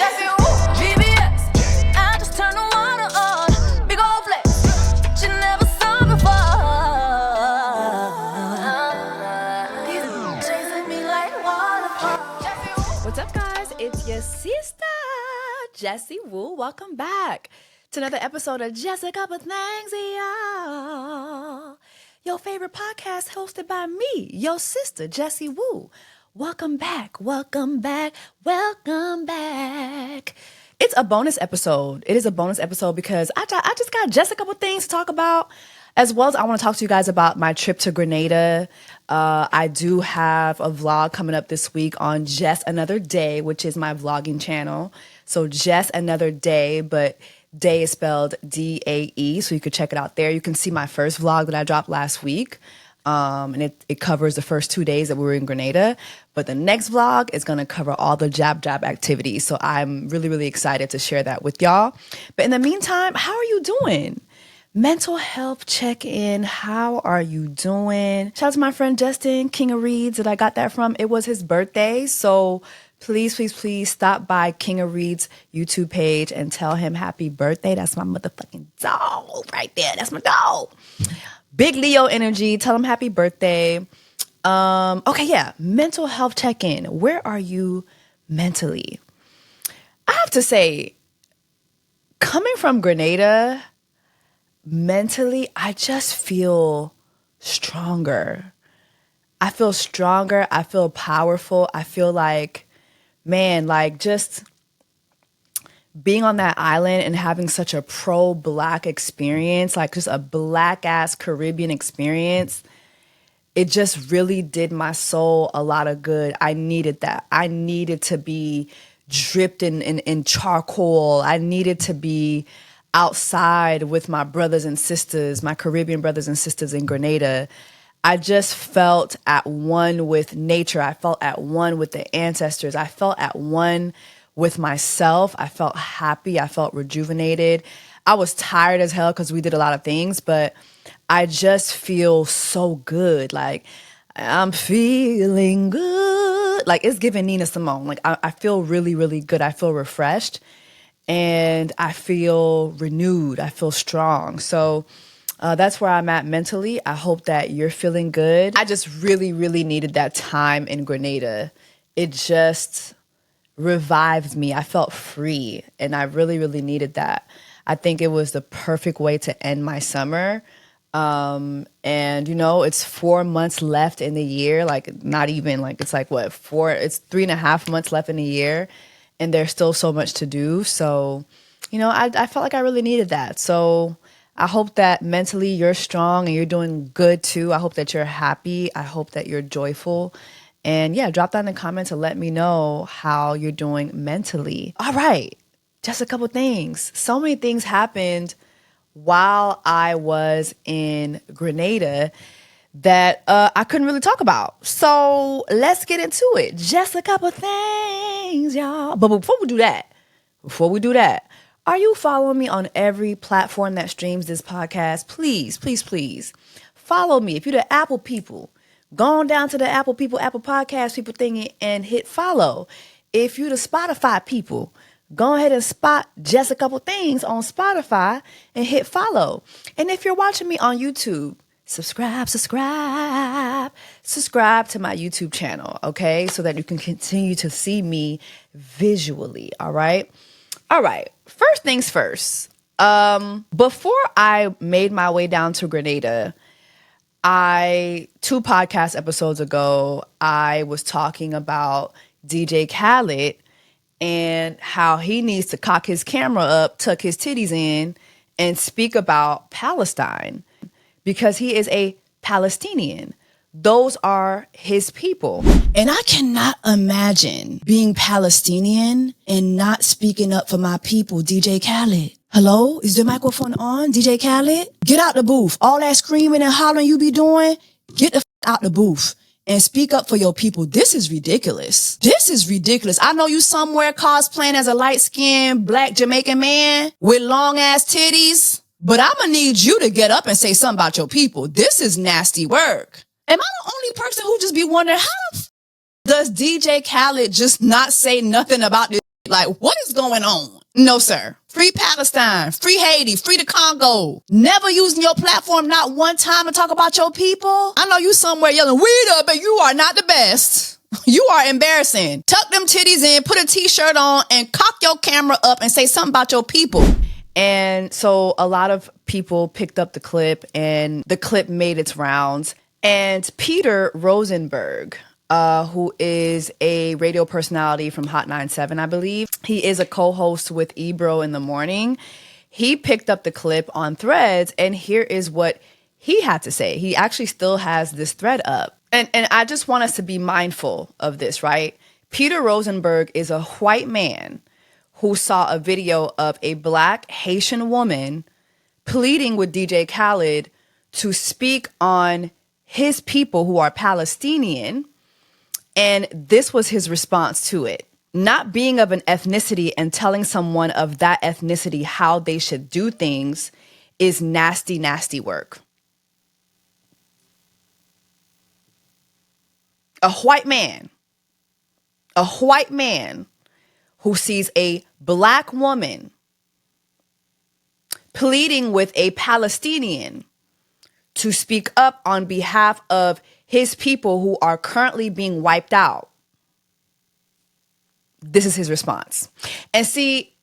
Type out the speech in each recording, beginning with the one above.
Jessie, ooh, VBS. I just turn the water on. Big old flex. She never saw before. He's chasing me like waterfall. What's up, guys? It's your sister, Jessie Woo. Welcome back to another episode of Just a Couple Things, y'all. Your favorite podcast hosted by me, your sister, Jessie Woo. Welcome back, welcome back, welcome back. It's a bonus episode. It is a bonus episode because I just got just a couple things to talk about, as well as I want to talk to you guys about my trip to Grenada. I do have a vlog coming up this week on Just Another Day, which is my vlogging channel. So Just Another Day, but day is spelled D-A-E, so you could check it out there. You can see my first vlog that I dropped last week, and it covers the first 2 days that we were in Grenada. But the next vlog is going to cover all the jab activities, so I'm really, really excited to share that with y'all. But in the meantime, how are you doing? Mental health check-in. How are you doing? Shout out to my friend Justin, King of Reads, that I got that from. It was his birthday, so please, please, please stop by King of Reads' YouTube page and tell him happy birthday. That's my motherfucking dog right there. That's my dog. Big Leo energy. Tell him happy birthday. Okay, yeah. Mental health check-in. Where are you mentally? I have to say, coming from Grenada, mentally, I just feel stronger. I feel stronger. I feel powerful. I feel like, man, like just being on that island and having such a pro-Black experience, like just a Black-ass Caribbean experience, it just really did my soul a lot of good. I needed that. I needed to be dripped in charcoal. I needed to be outside with my brothers and sisters, my Caribbean brothers and sisters in Grenada. I just felt at one with nature. I felt at one with the ancestors. I felt at one with myself. I felt happy. I felt rejuvenated. I was tired as hell because we did a lot of things, but I just feel so good. Like, I'm feeling good. Like, it's giving Nina Simone. Like, I feel really, really good. I feel refreshed and I feel renewed. I feel strong. So that's where I'm at mentally. I hope that you're feeling good. I just really, really needed that time in Grenada. It just revived me. I felt free, and I really, really needed that. I think it was the perfect way to end my summer. And, you know, it's 4 months left in the year. Like, not even, like, it's like, what, it's 3.5 months left in the year, and there's still so much to do. So, you know, I felt like I really needed that. So I hope that mentally you're strong and you're doing good too. I hope that you're happy. I hope that you're joyful. And yeah, drop that in the comments and let me know how you're doing mentally. All right, just a couple things. So many things happened while I was in Grenada that I couldn't really talk about. So let's get into it. Just a couple things, y'all. But before we do that, are you following me on every platform that streams this podcast? Please, please, please follow me. If you're the Apple people, go on down to the Apple Podcast people thingy and hit follow. If you're the Spotify people, go ahead and spot just a couple things on Spotify and hit follow. And if you're watching me on YouTube, subscribe to my YouTube channel, okay? So that you can continue to see me visually, all right? All right, first things first. Before I made my way down to Grenada, 2 podcast episodes ago, I was talking about DJ Khaled and how he needs to cock his camera up, tuck his titties in, and speak about Palestine because he is a Palestinian. Those are his people. And I cannot imagine being Palestinian and not speaking up for my people, DJ Khaled. Hello? Is the microphone on, DJ Khaled? Get out the booth. All that screaming and hollering you be doing, get the out the booth and speak up for your people. This is ridiculous. This is ridiculous. I know you somewhere cosplaying as a light-skinned Black Jamaican man with long-ass titties, but I'm gonna need you to get up and say something about your people. This is nasty work. Am I the only person who just be wondering, how the does DJ Khaled just not say nothing about this Like, what is going on? No, sir. Free Palestine, free Haiti, free the Congo. Never using your platform not one time to talk about your people. I know you somewhere yelling, "We up," but you are not the best. You are embarrassing. Tuck them titties in, put a t-shirt on, and cock your camera up and say something about your people. And so a lot of people picked up the clip, and the clip made its rounds. And Peter Rosenberg, who is a radio personality from Hot 97, I believe. He is a co-host with Ebro in the morning. He picked up the clip on Threads, and here is what he had to say. He actually still has this thread up. And I just want us to be mindful of this, right? Peter Rosenberg is a white man who saw a video of a black Haitian woman pleading with DJ Khaled to speak on his people who are Palestinian. And this was his response to it. Not being of an ethnicity and telling someone of that ethnicity how they should do things is nasty, nasty work. A white man who sees a black woman pleading with a Palestinian to speak up on behalf of his people who are currently being wiped out. This is his response. And see,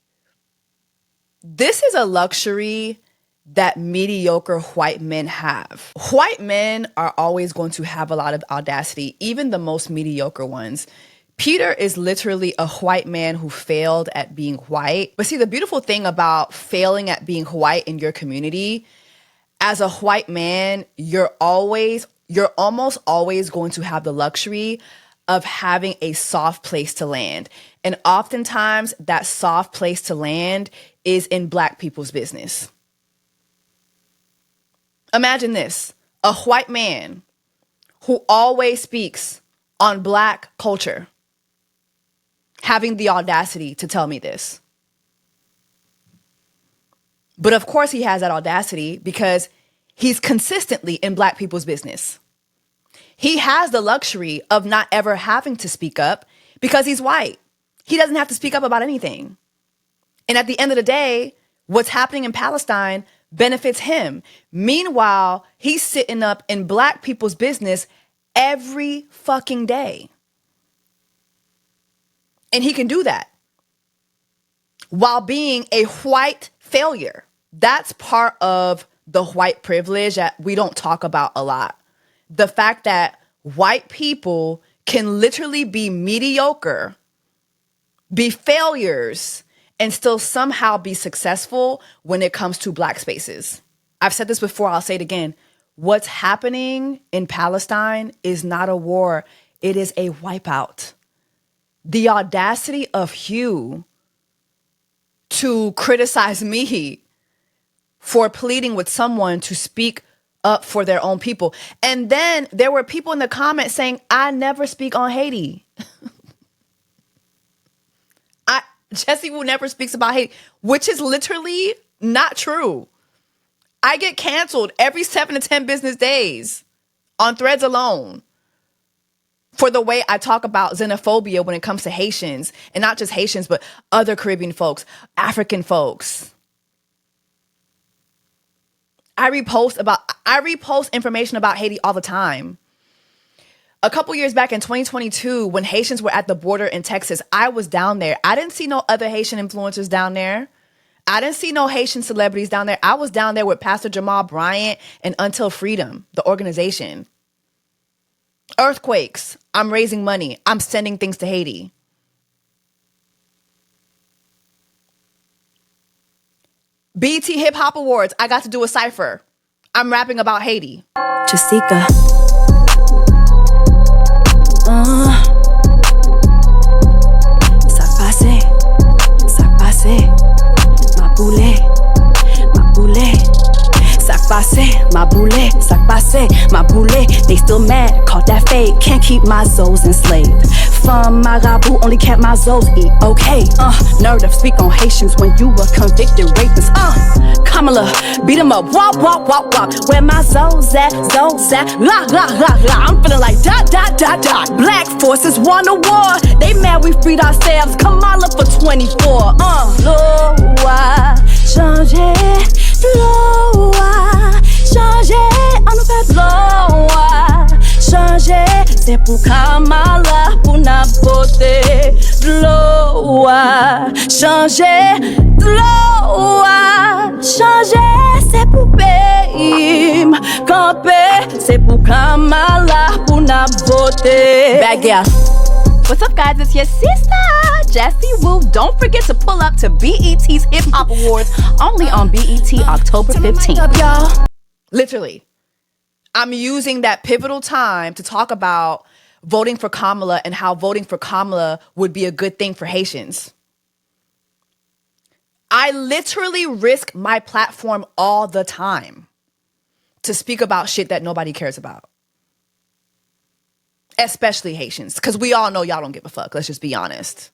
this is a luxury that mediocre white men have. White men are always going to have a lot of audacity, even the most mediocre ones. Peter is literally a white man who failed at being white. But see, the beautiful thing about failing at being white in your community, as a white man, you're almost always going to have the luxury of having a soft place to land. And oftentimes that soft place to land is in black people's business. Imagine this, a white man who always speaks on black culture, having the audacity to tell me this. But of course he has that audacity because he's consistently in black people's business. He has the luxury of not ever having to speak up because he's white. He doesn't have to speak up about anything. And at the end of the day, what's happening in Palestine benefits him. Meanwhile, he's sitting up in black people's business every fucking day. And he can do that while being a white failure. That's part of the white privilege that we don't talk about a lot. The fact that white people can literally be mediocre, be failures, and still somehow be successful when it comes to black spaces. I've said this before, I'll say it again. What's happening in Palestine is not a war. It is a wipeout. The audacity of you to criticize me for pleading with someone to speak up for their own people. And then there were people in the comments saying, I never speak on Haiti. Jessie will never speaks about Haiti, which is literally not true. I get canceled every 7 to 10 business days on Threads alone for the way I talk about xenophobia when it comes to Haitians, and not just Haitians, but other Caribbean folks, African folks. I repost information about Haiti all the time. A couple years back in 2022, when Haitians were at the border in Texas, I was down there. I didn't see no other Haitian influencers down there. I didn't see no Haitian celebrities down there. I was down there with Pastor Jamal Bryant and Until Freedom, the organization. Earthquakes. I'm raising money. I'm sending things to Haiti. BET Hip Hop Awards. I got to do a cypher. I'm rapping about Haiti. Jessica. Ça passe, ma boulet, ça passe, ma boulet, ça passe, ma boulet. They still mad, caught that fade, can't keep my souls enslaved. From Marabu, only kept my souls eat, okay, Nerve to speak on Haitians when you a convicted rapist. Kamala, beat him up, walk, walk, walk, walk. Where my zoes at, la, la, la, la. I'm feeling like dot, dot, dot, dot. Black forces won a war. They mad we freed ourselves. Kamala for 24. Loa, changer, loa, changer. On nous fait loa, changer. C'est pour Kamala, pour na voter. Loa, changer, loa, changer. C'est pour pays, camper. C'est pour Kamala, pour na voter. Bad girl. What's up, guys? It's your sister, Jessie Woo. Don't forget to pull up to BET's Hip Hop Awards, only on BET October 15th. Literally, I'm using that pivotal time to talk about voting for Kamala and how voting for Kamala would be a good thing for Haitians. I literally risk my platform all the time to speak about shit that nobody cares about. Especially Haitians, because we all know y'all don't give a fuck. Let's just be honest.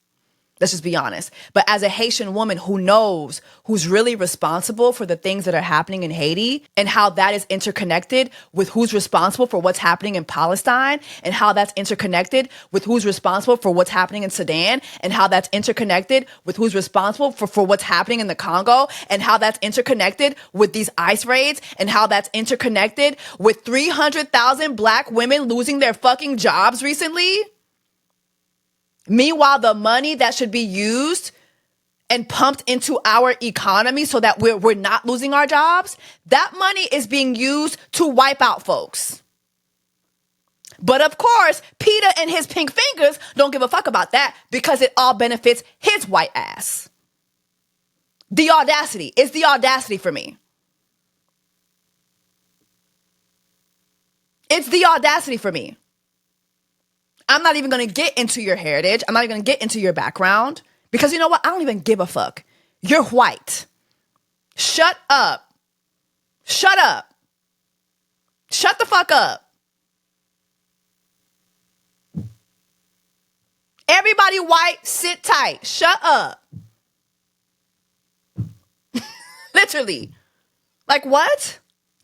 Let's just be honest. But as a Haitian woman who knows who's really responsible for the things that are happening in Haiti and how that is interconnected with who's responsible for what's happening in Palestine and how that's interconnected with who's responsible for what's happening in Sudan and how that's interconnected with who's responsible for what's happening in the Congo and how that's interconnected with these ICE raids and how that's interconnected with 300,000 black women losing their fucking jobs recently. Meanwhile, the money that should be used and pumped into our economy so that we're not losing our jobs, that money is being used to wipe out folks. But of course, Peter and his pink fingers don't give a fuck about that because it all benefits his white ass. The audacity. It's the audacity for me. It's the audacity for me. I'm not even going to get into your heritage. I'm not even going to get into your background because you know what? I don't even give a fuck. You're white. Shut up. Shut up. Shut the fuck up. Everybody white, sit tight. Shut up. Literally. Like what?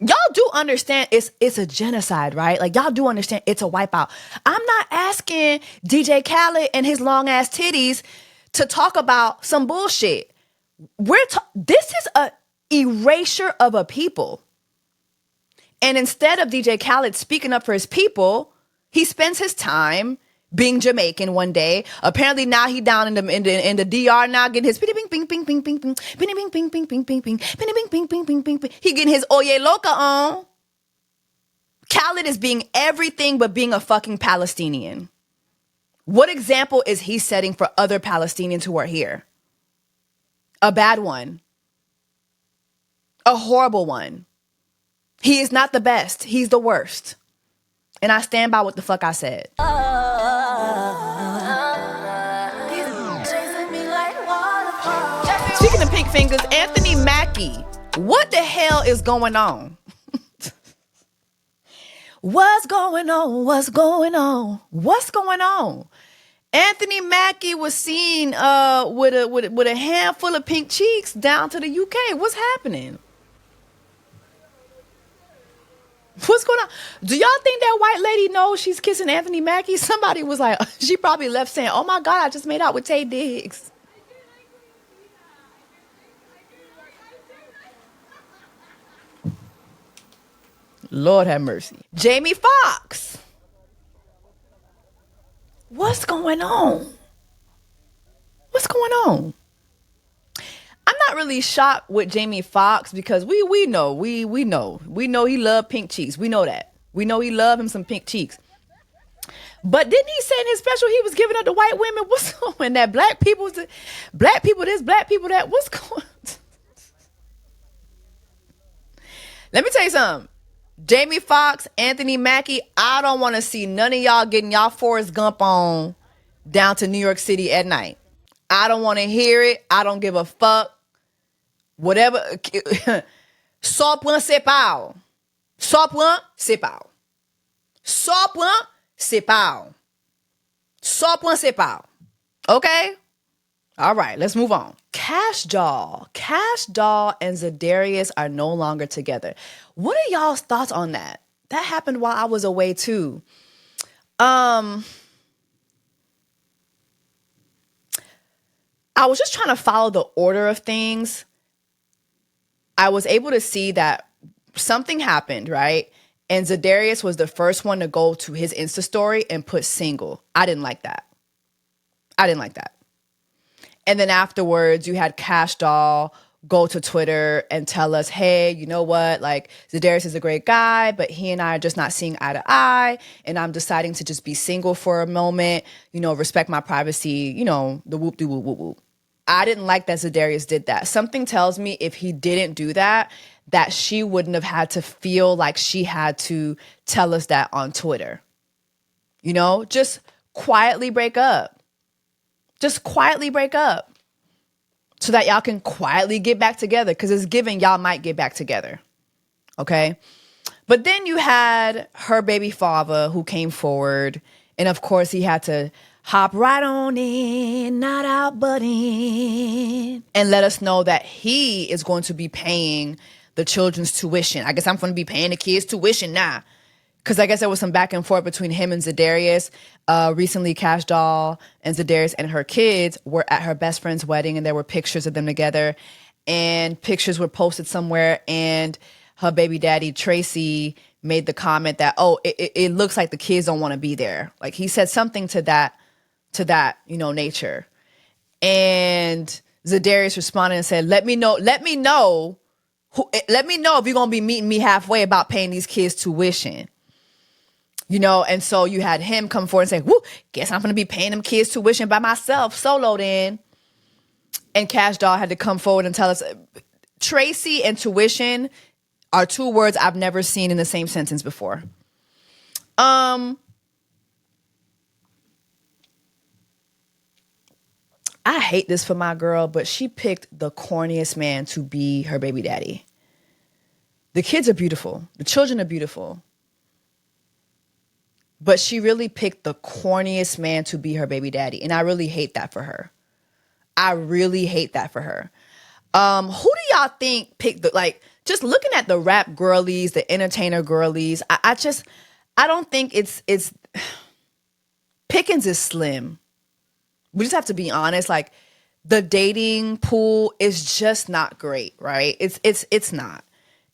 Y'all do understand it's a genocide, right? Like y'all do understand it's a wipeout. I'm not asking DJ Khaled and his long ass titties to talk about some bullshit. This is a erasure of a people. And instead of DJ Khaled speaking up for his people, he spends his time being Jamaican one day. Apparently now he down in the DR now getting his ping ping ping ping ping ping ping ping ping ping ping ping ping ping ping ping ping ping ping. He getting his Oye Loca on. Khaled is being everything but being a fucking Palestinian. What example is he setting for other Palestinians who are here? A bad one. A horrible one. He is not the best. He's the worst. And I stand by what the fuck I said. Speaking of pink fingers, Anthony Mackie. What the hell is going on? What's going on? What's going on? What's going on? Anthony Mackie was seen with a handful of pink cheeks down to the UK. What's happening? What's going on? Do y'all think that white lady knows she's kissing Anthony Mackie? Somebody was like, she probably left saying, oh my God, I just made out with Tay Diggs. Lord have mercy. Jamie Foxx. What's going on? What's going on? I'm not really shocked with Jamie Foxx because we know he love pink cheeks. We know that. We know he love him some pink cheeks. But didn't he say in his special he was giving up to white women? What's going on? That black people this, black people that. What's going on? Let me tell you something. Jamie Foxx, Anthony Mackie, I don't want to see none of y'all getting y'all Forrest Gump on down to New York City at night. I don't want to hear it. I don't give a fuck. Whatever. Sans point, c'est pas. Sans point, c'est pas. Sans point, c'est pas. Sans point, c'est pas. Okay? All right, let's move on. Cash Doll and Zedarius are no longer together. What are y'all's thoughts on that? That happened while I was away too. I was just trying to follow the order of things. I was able to see that something happened, right? And Zedarius was the first one to go to his Insta story and put single. I didn't like that. And then afterwards, you had Cash Doll go to Twitter and tell us, hey, you know what? Like, Zedarius is a great guy, but he and I are just not seeing eye to eye. And I'm deciding to just be single for a moment, respect my privacy, the whoop de whoop whoop whoop. I didn't like that Zedarius did that. Something tells me if he didn't do that, that she wouldn't have had to feel like she had to tell us that on Twitter. Just quietly break up. Just quietly break up. So that y'all can quietly get back together, because it's given y'all might get back together. Okay? But then you had her baby father who came forward, and of course he had to hop right on in, not out but in, and let us know that he is going to be paying the children's tuition. I guess I'm going to be paying the kids' tuition now. Because I guess there was some back and forth between him and Zedarius. Recently, Cash Doll and Zedarius and her kids were at her best friend's wedding, and there were pictures of them together. And pictures were posted somewhere, and her baby daddy, Tracy, made the comment that, it looks like the kids don't want to be there. Like, he said something to that, nature. And Zedarius responded and said, let me know if you're going to be meeting me halfway about paying these kids tuition. And so you had him come forward and say, whoo, guess I'm going to be paying them kids tuition by myself, solo then. And Cash Doll had to come forward and tell us, Tracy and tuition are two words I've never seen in the same sentence before. I hate this for my girl, but she picked the corniest man to be her baby daddy. The kids are beautiful. The children are beautiful. But she really picked the corniest man to be her baby daddy. And I really hate that for her. Who do y'all think picked just looking at the rap girlies, the entertainer girlies, I don't think it's pickings is slim. We just have to be honest. Like, the dating pool is just not great, right? It's not.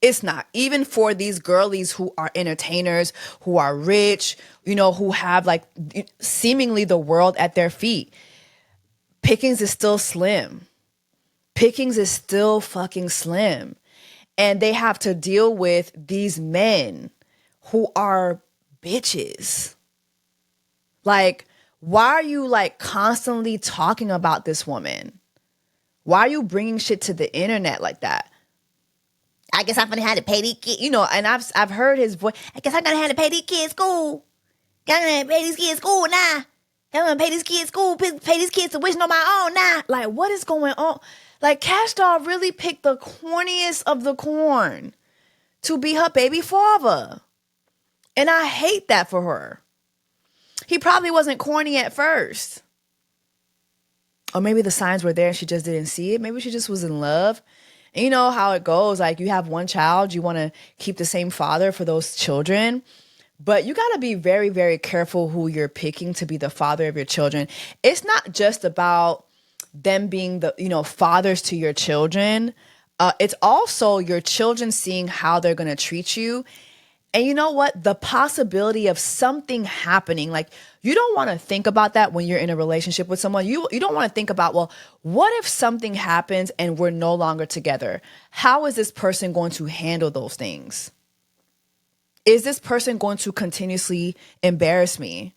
It's not. Even for these girlies who are entertainers, who are rich, who have seemingly the world at their feet. Pickings is still slim. Pickings is still fucking slim. And they have to deal with these men who are bitches. Like, why are you constantly talking about this woman? Why are you bringing shit to the internet like that? I guess I'm gonna have to pay these kids, and I've heard his voice. I guess I'm gonna have to pay these kids school. I'm gonna pay these kids school now. I'm gonna pay these kids school, pay these kids tuition on my own now. Like, what is going on? Like, Cash Doll really picked the corniest of the corn to be her baby father. And I hate that for her. He probably wasn't corny at first. Or maybe the signs were there and she just didn't see it. Maybe she just was in love. And you know how it goes. Like, you have one child, you want to keep the same father for those children. But you got to be very, very careful who you're picking to be the father of your children. It's not just about them being the, fathers to your children. It's also your children seeing how they're going to treat you. And you know what? The possibility of something happening, like, you don't want to think about that when you're in a relationship with someone. You don't want to think about, well, what if something happens and we're no longer together? How is this person going to handle those things? Is this person going to continuously embarrass me?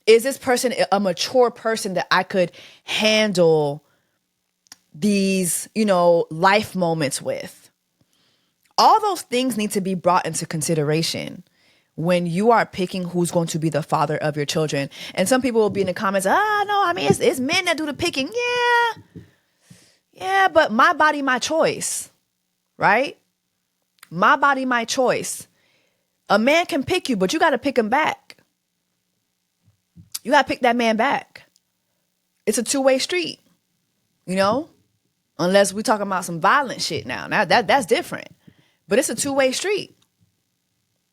Is this person a mature person that I could handle these, life moments with? All those things need to be brought into consideration when you are picking who's going to be the father of your children. And some people will be in the comments, it's men that do the picking. Yeah, but my body, my choice, right? My body, my choice. A man can pick you, but you got to pick him back. You got to pick that man back. It's a two-way street, you know? Unless we talking about some violent shit now. Now that's different. But it's a two-way street,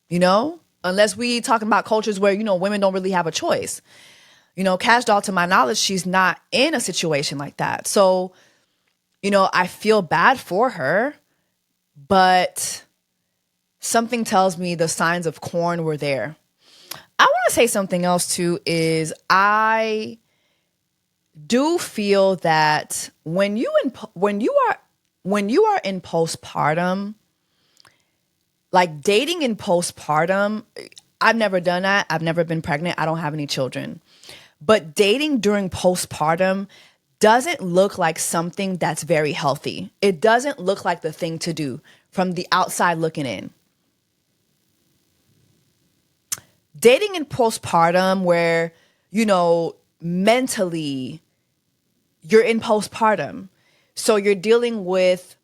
you know? Unless we talking about cultures where, you know, women don't really have a choice. You know, Kash Doll, to my knowledge, she's not in a situation like that. So, you know, I feel bad for her, but something tells me the signs of corn were there. I want to say something else too, is I do feel that when you are in postpartum, like dating in postpartum, I've never done that. I've never been pregnant. I don't have any children. But dating during postpartum doesn't look like something that's very healthy. It doesn't look like the thing to do from the outside looking in. Dating in postpartum where, you know, mentally you're in postpartum. So you're dealing with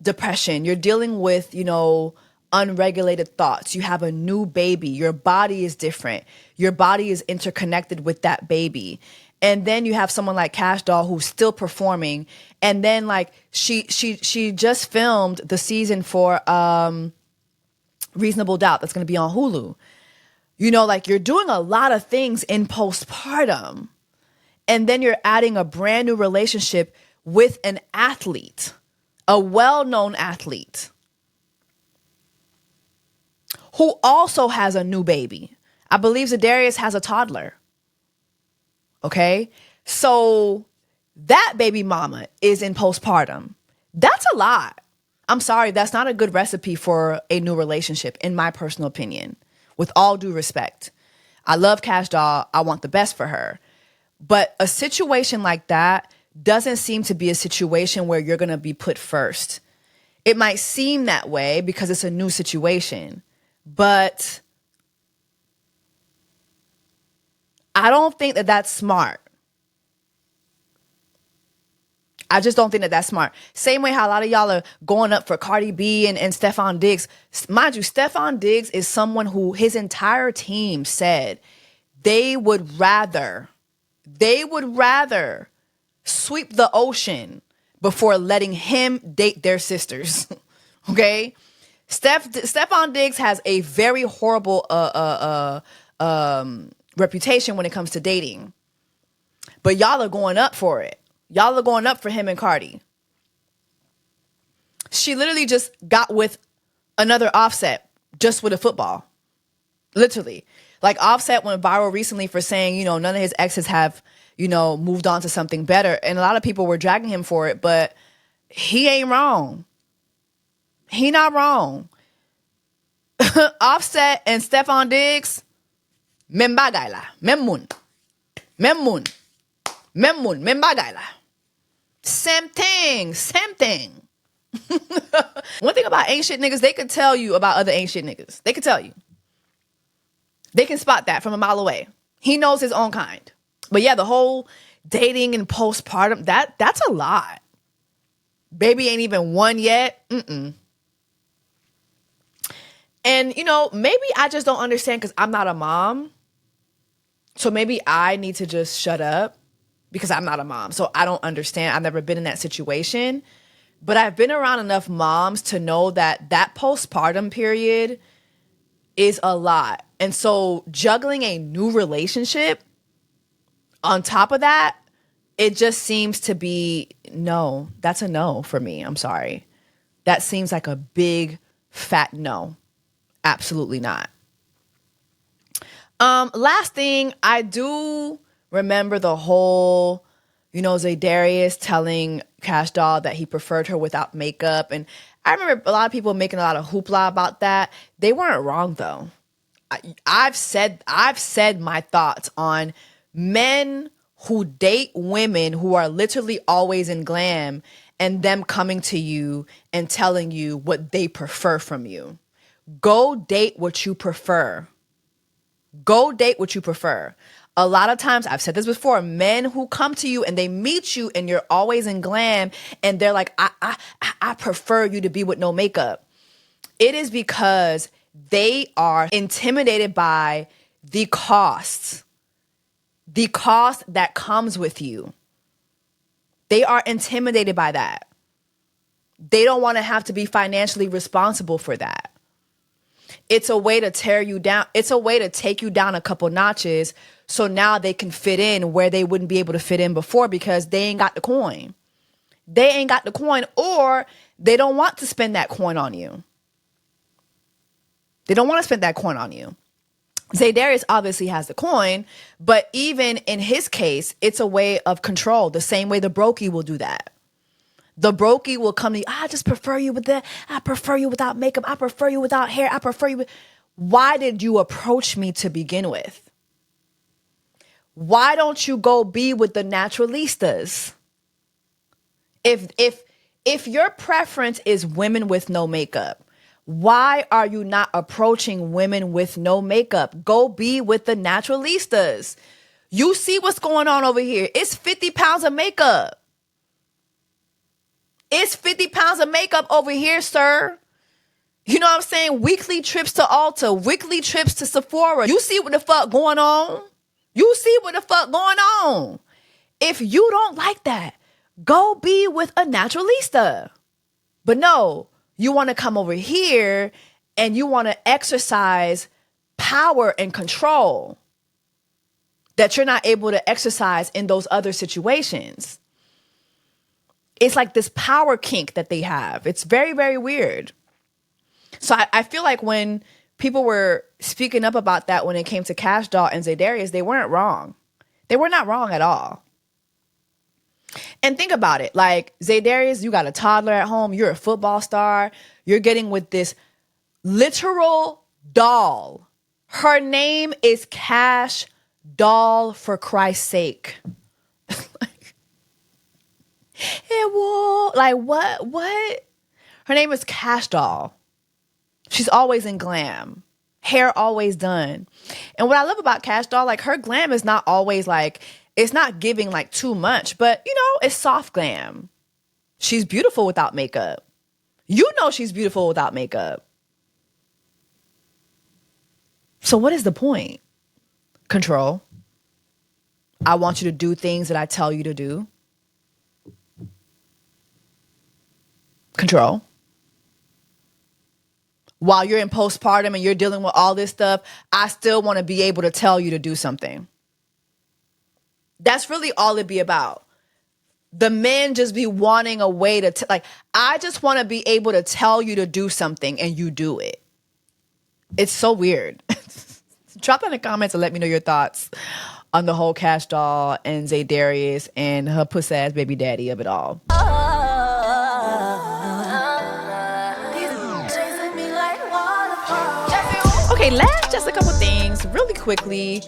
depression. You're dealing with, you know, unregulated thoughts. You have a new baby. Your body is different. Your body is interconnected with that baby. And then you have someone like Kash Doll who's still performing. And then like she just filmed the season for Reasonable Doubt that's going to be on Hulu. You know, like you're doing a lot of things in postpartum. And then you're adding a brand new relationship with an athlete, a well-known athlete who also has a new baby. I believe Zedarius has a toddler. Okay? So that baby mama is in postpartum. That's a lot. I'm sorry, that's not a good recipe for a new relationship, in my personal opinion. With all due respect. I love Kash Doll. I want the best for her. But a situation like that doesn't seem to be a situation where you're going to be put first. It might seem that way because it's a new situation. But I don't think that that's smart. I just don't think that that's smart. Same way how a lot of y'all are going up for Cardi B and Stephon Diggs. Mind you, Stephon Diggs is someone who his entire team said they would rather sweep the ocean before letting him date their sisters. Okay? Stephon Diggs has a very horrible reputation when it comes to dating. But y'all are going up for it. Y'all are going up for him and Cardi. She literally just got with another Offset just with a football. Literally. Like Offset went viral recently for saying, you know, none of his exes have, you know, moved on to something better. And a lot of people were dragging him for it, but he ain't wrong. He not wrong. Offset and Stephon Diggs, membagayla, memmun, membagayla. Same thing. One thing about ain't shit niggas, they could tell you about other ain't shit niggas. They could tell you. They can spot that from a mile away. He knows his own kind. But yeah, the whole dating and postpartum, that's a lot. Baby ain't even one yet. And, you know, maybe I just don't understand because I'm not a mom. So maybe I need to just shut up because I'm not a mom. So I don't understand. I've never been in that situation. But I've been around enough moms to know that that postpartum period is a lot. And so juggling a new relationship on top of that, it just seems to be no. That's a no for me. I'm sorry. That seems like a big, fat no. Absolutely not. Last thing, I do remember the whole, you know, Zedarius telling Kash Doll that he preferred her without makeup. And I remember a lot of people making a lot of hoopla about that. They weren't wrong, though. I've said my thoughts on men who date women who are literally always in glam and them coming to you and telling you what they prefer from you. Go date what you prefer. Go date what you prefer. A lot of times, I've said this before, men who come to you and they meet you and you're always in glam and they're like, I prefer you to be with no makeup. It is because they are intimidated by the cost that comes with you. They are intimidated by that. They don't want to have to be financially responsible for that. It's a way to tear you down. It's a way to take you down a couple notches so now they can fit in where they wouldn't be able to fit in before because they ain't got the coin. They ain't got the coin, or they don't want to spend that coin on you. They don't want to spend that coin on you. Zedarius obviously has the coin, but even in his case, it's a way of control, the same way the brokey will do that. The brokey will come to you, I just prefer you with that. I prefer you without makeup. I prefer you without hair. I prefer you with... Why did you approach me to begin with? Why don't you go be with the naturalistas? If your preference is women with no makeup, why are you not approaching women with no makeup? Go be with the naturalistas. You see what's going on over here. It's 50 pounds of makeup. It's 50 pounds of makeup over here, sir. You know what I'm saying? Weekly trips to Ulta, weekly trips to Sephora. You see what the fuck going on? You see what the fuck going on? If you don't like that, go be with a naturalista. But no, you want to come over here and you want to exercise power and control that you're not able to exercise in those other situations. It's like this power kink that they have. It's very, very weird. So I feel like when people were speaking up about that when it came to Kash Doll and Zedarius, they weren't wrong. They were not wrong at all. And think about it. Like, Zedarius, you got a toddler at home. You're a football star. You're getting with this literal doll. Her name is Kash Doll, for Christ's sake. Like, what? Her name is Kash Doll. She's always in glam. Hair always done. And what I love about Kash Doll, like, her glam is not always like, it's not giving like too much, but you know, it's soft glam. She's beautiful without makeup. You know she's beautiful without makeup. So what is the point? Control. I want you to do things that I tell you to do. Control. While you're in postpartum and you're dealing with all this stuff, I still want to be able to tell you to do something. That's really all it be about. The men just be wanting a way to, like, I just want to be able to tell you to do something and you do it. It's so weird. Drop in the comments and let me know your thoughts on the whole Kash Doll and Zedarius and her pussy ass baby daddy of it all. Okay, just a couple things really quickly.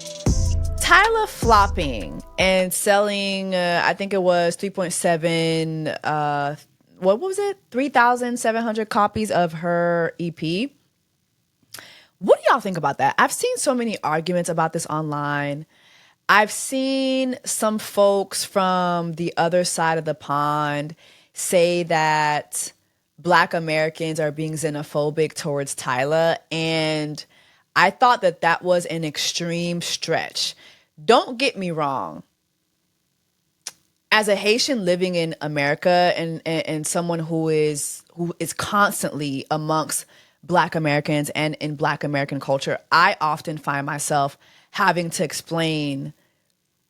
Tyla flopping and selling, I think it was 3.7, what was it? 3,700 copies of her EP. What do y'all think about that? I've seen so many arguments about this online. I've seen some folks from the other side of the pond say that Black Americans are being xenophobic towards Tyla, and I thought that that was an extreme stretch. Don't get me wrong. As a Haitian living in America and someone who is constantly amongst Black Americans and in Black American culture, I often find myself having to explain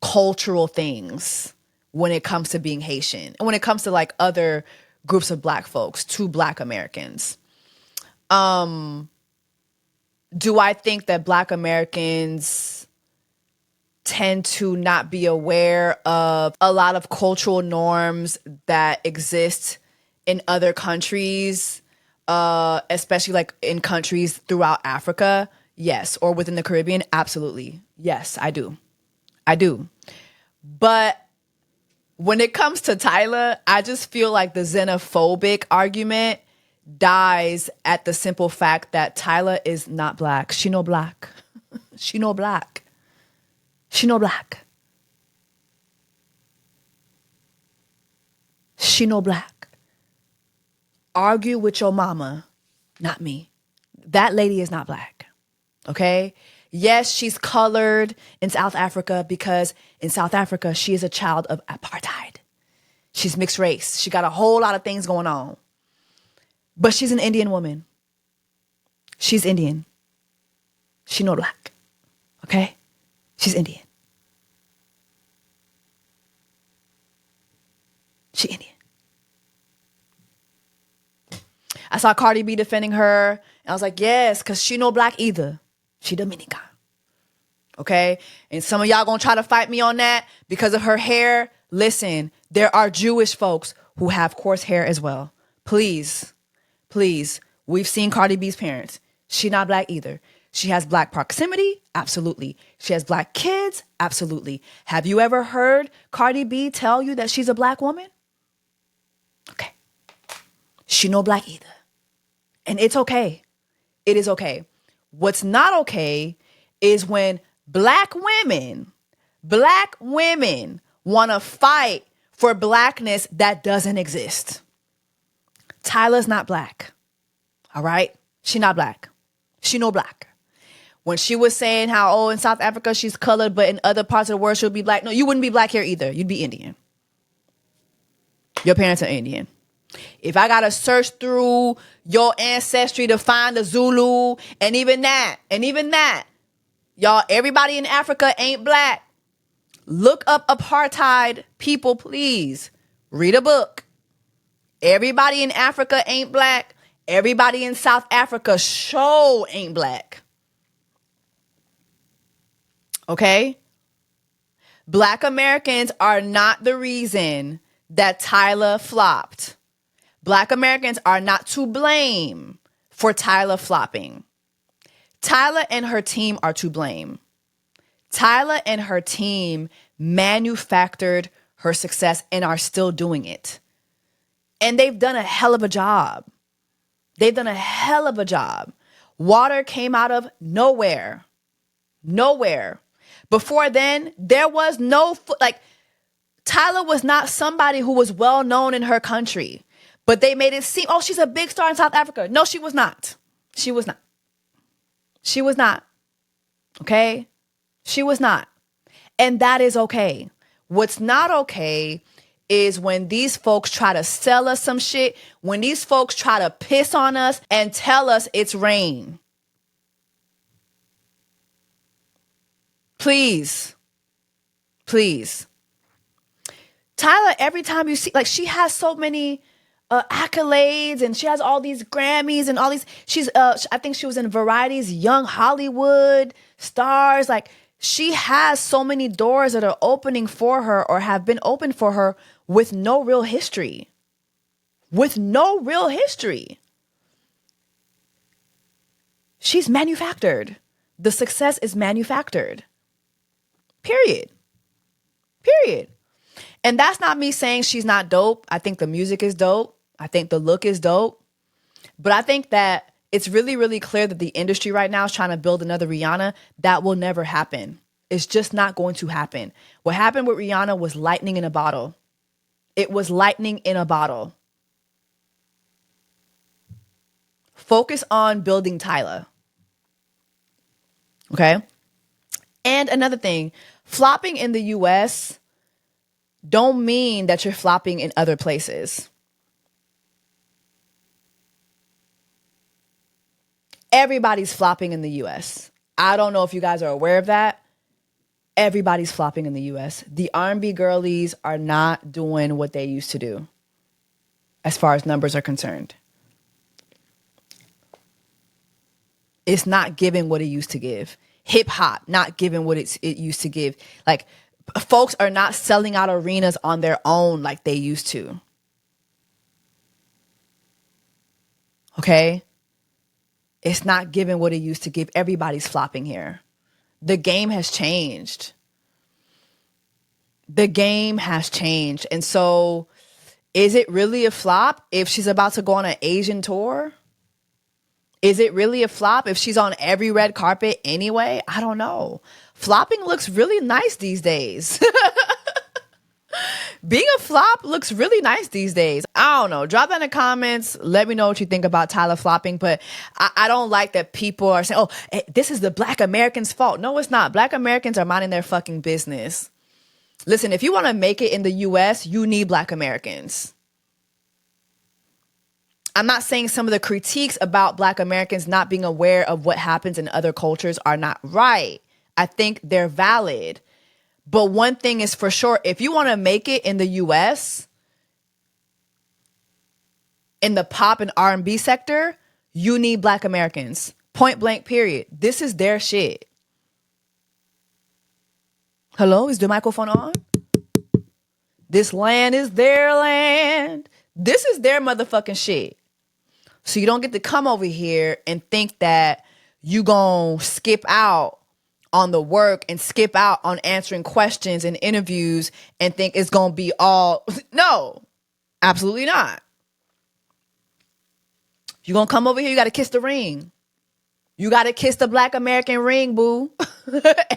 cultural things when it comes to being Haitian and when it comes to like other groups of Black folks to Black Americans. Do I think that Black Americans tend to not be aware of a lot of cultural norms that exist in other countries, especially like in countries throughout Africa? Yes. Or within the Caribbean? Absolutely. Yes, I do. But when it comes to Tyla, I just feel like the xenophobic argument dies at the simple fact that Tyla is not Black. She no Black. She no Black. She no Black. She no Black. Argue with your mama, not me. That lady is not Black. Okay? Yes, she's colored in South Africa because in South Africa, she is a child of apartheid. She's mixed race. She got a whole lot of things going on. But she's an Indian woman. She's Indian. She no black. Okay? She's Indian. She Indian. I saw Cardi B defending her. And I was like, yes, because she no black either. She Dominican. Okay? And some of y'all gonna try to fight me on that because of her hair. Listen, there are Jewish folks who have coarse hair as well. Please. We've seen Cardi B's parents. She not black either. She has black proximity? Absolutely. She has black kids? Absolutely. Have you ever heard Cardi B tell you that she's a black woman? Okay. She no black either. And it's okay. It is okay. What's not okay is when black women want to fight for blackness that doesn't exist. Tyla's not black. All right? She not black. She no black. When she was saying how, in South Africa, she's colored, but in other parts of the world, she'll be black. No, you wouldn't be black here either. You'd be Indian. Your parents are Indian. If I got to search through your ancestry to find the Zulu, and even that, y'all, everybody in Africa ain't black. Look up apartheid people, please. Read a book. Everybody in Africa ain't black. Everybody in South Africa sure ain't black. Okay? Black Americans are not the reason that Tyla flopped. Black Americans are not to blame for Tyla flopping. Tyla and her team are to blame. Tyla and her team manufactured her success and are still doing it. And they've done a hell of a job. They've done a hell of a job. Water came out of nowhere. Nowhere. Before then, there was no, Tyla was not somebody who was well known in her country. But they made it seem, she's a big star in South Africa. No, she was not. She was not. She was not. Okay? She was not. And that is okay. What's not okay is when these folks try to sell us some shit, when these folks try to piss on us and tell us it's rain. Please. Tyla, every time you see, she has so many accolades and she has all these Grammys and all these, I think she was in Variety's Young Hollywood Stars. She has so many doors that are opening for her or have been opened for her with no real history. She's manufactured. The success is manufactured. Period. And that's not me saying she's not dope. I think the music is dope. I think the look is dope. But I think that it's really, really clear that the industry right now is trying to build another Rihanna. That will never happen. It's just not going to happen. What happened with Rihanna was lightning in a bottle. It was lightning in a bottle. Focus on building Tyla. Okay? And another thing, flopping in the US don't mean that you're flopping in other places. Everybody's flopping in the US. I don't know if you guys are aware of that. Everybody's flopping in the US. The R&B girlies are not doing what they used to do as far as numbers are concerned. It's not giving what it used to give. Hip hop not giving what it used to give. Folks are not selling out arenas on their own like they used to. Okay? It's not giving what it used to give. Everybody's flopping here. The game has changed. And so is it really a flop if she's about to go on an Asian tour? Is it really a flop if she's on every red carpet anyway? I don't know. Flopping looks really nice these days. Being a flop looks really nice these days. I don't know. Drop that in the comments. Let me know what you think about Tyla flopping. But I don't like that people are saying, this is the Black Americans' fault. No, it's not. Black Americans are minding their fucking business. Listen, if you want to make it in the US, you need Black Americans. I'm not saying some of the critiques about Black Americans not being aware of what happens in other cultures are not right. I think they're valid. But one thing is for sure, if you want to make it in the US, in the pop and R&B sector, you need Black Americans. Point blank, period. This is their shit. Hello, is the microphone on? This land is their land. This is their motherfucking shit. So you don't get to come over here and think that you gonna skip out on the work and skip out on answering questions and interviews and think it's gonna be all. No, absolutely not. You gonna come over here, you gotta kiss the ring. You gotta kiss the Black American ring, boo.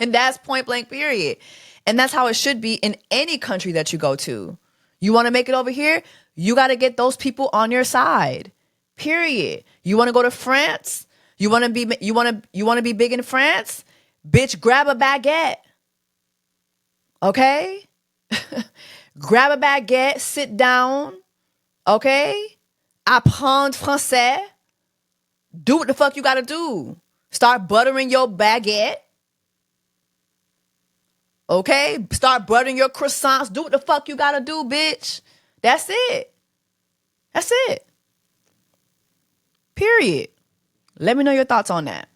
And that's point blank, period. And that's how it should be in any country that you go to. You wanna make it over here, you gotta get those people on your side. Period. You wanna go to France? You wanna be big in France? Bitch, grab a baguette. Okay? Grab a baguette, sit down. Okay? Apprendre français. Do what the fuck you gotta do. Start buttering your baguette. Okay? Start buttering your croissants. Do what the fuck you gotta do, bitch. That's it. That's it. Period. Let me know your thoughts on that.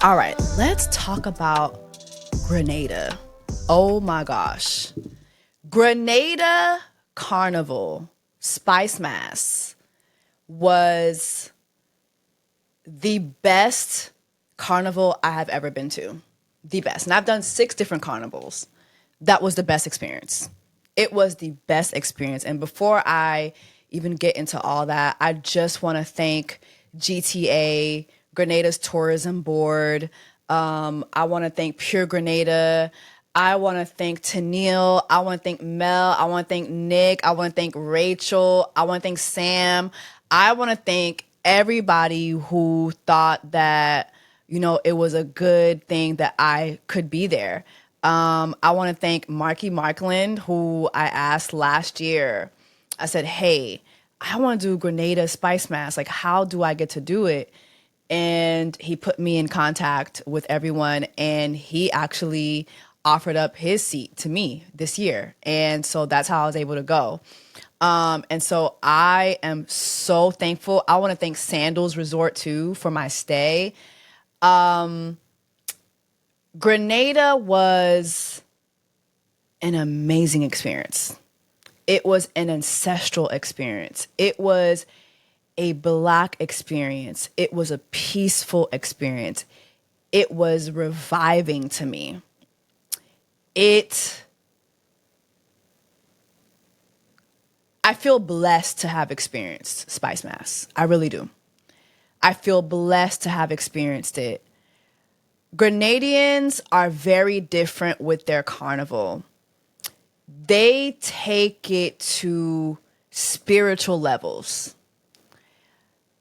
All right, let's talk about Grenada. Oh my gosh. Grenada Carnival Spice Mass was the best carnival I have ever been to. The best. And I've done 6 different carnivals. That was the best experience. It was the best experience. And before I even get into all that, I just want to thank GTA, Grenada's tourism board. I want to thank Pure Grenada. I want to thank Tennille. I want to thank Mel. I want to thank Nick. I want to thank Rachel. I want to thank Sam. I want to thank everybody who thought that, you know, it was a good thing that I could be there. I want to thank Marky Markland, who I asked last year. I said, hey, I want to do Grenada Spice Mass. Like, how do I get to do it? And he put me in contact with everyone, and he actually offered up his seat to me this year. And so that's how I was able to go. And so I am so thankful. I want to thank Sandals Resort too for my stay. Grenada was an amazing experience. It was an ancestral experience. It was a Black experience. It was a peaceful experience. It was reviving to me. I feel blessed to have experienced Spice Mass. I really do. I feel blessed to have experienced it. Grenadians are very different with their carnival. They take it to spiritual levels.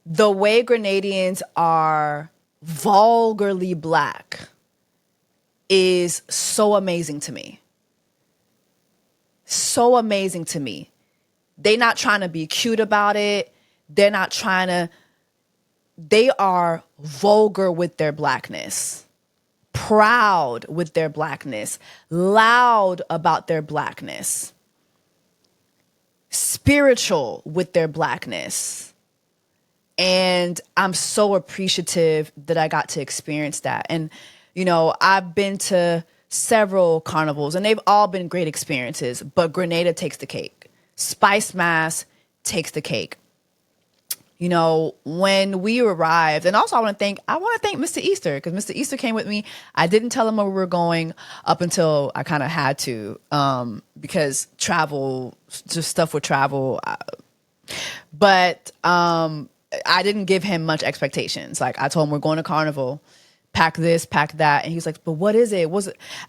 The way Grenadians are vulgarly Black is so amazing to me. So amazing to me. They're not trying to be cute about it. They are vulgar with their Blackness, proud with their Blackness, loud about their Blackness, spiritual with their Blackness. And I'm so appreciative that I got to experience that. And, you know, I've been to several carnivals and they've all been great experiences, but Grenada takes the cake. Spice Mass takes the cake. You know, when we arrived, and also I want to thank Mr. Easter, because Mr. Easter came with me. I didn't tell him where we were going up until I kind of had to, because travel, just stuff with travel. But I didn't give him much expectations. Like, I told him we're going to Carnival, pack this, pack that. And he was like, but what is it?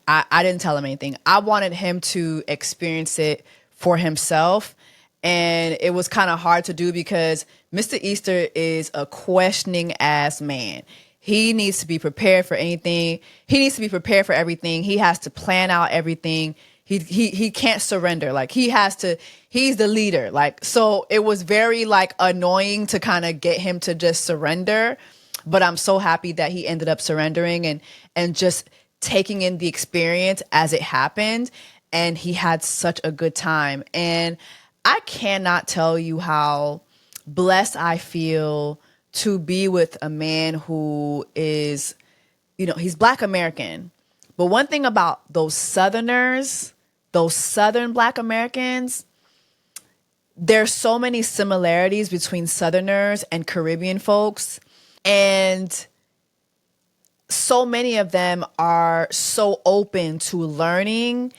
I didn't tell him anything. I wanted him to experience it for himself. And it was kind of hard to do because Mr. Easter is a questioning ass man. He needs to be prepared for anything. He needs to be prepared for everything. He has to plan out everything. He can't surrender. Like he's the leader. Like, so it was very like annoying to kind of get him to just surrender. But I'm so happy that he ended up surrendering and just taking in the experience as it happened. And he had such a good time. And I cannot tell you how blessed I feel to be with a man who is, he's Black American. But one thing about those Southerners, those Southern Black Americans, there's so many similarities between Southerners and Caribbean folks. And so many of them are so open to learning,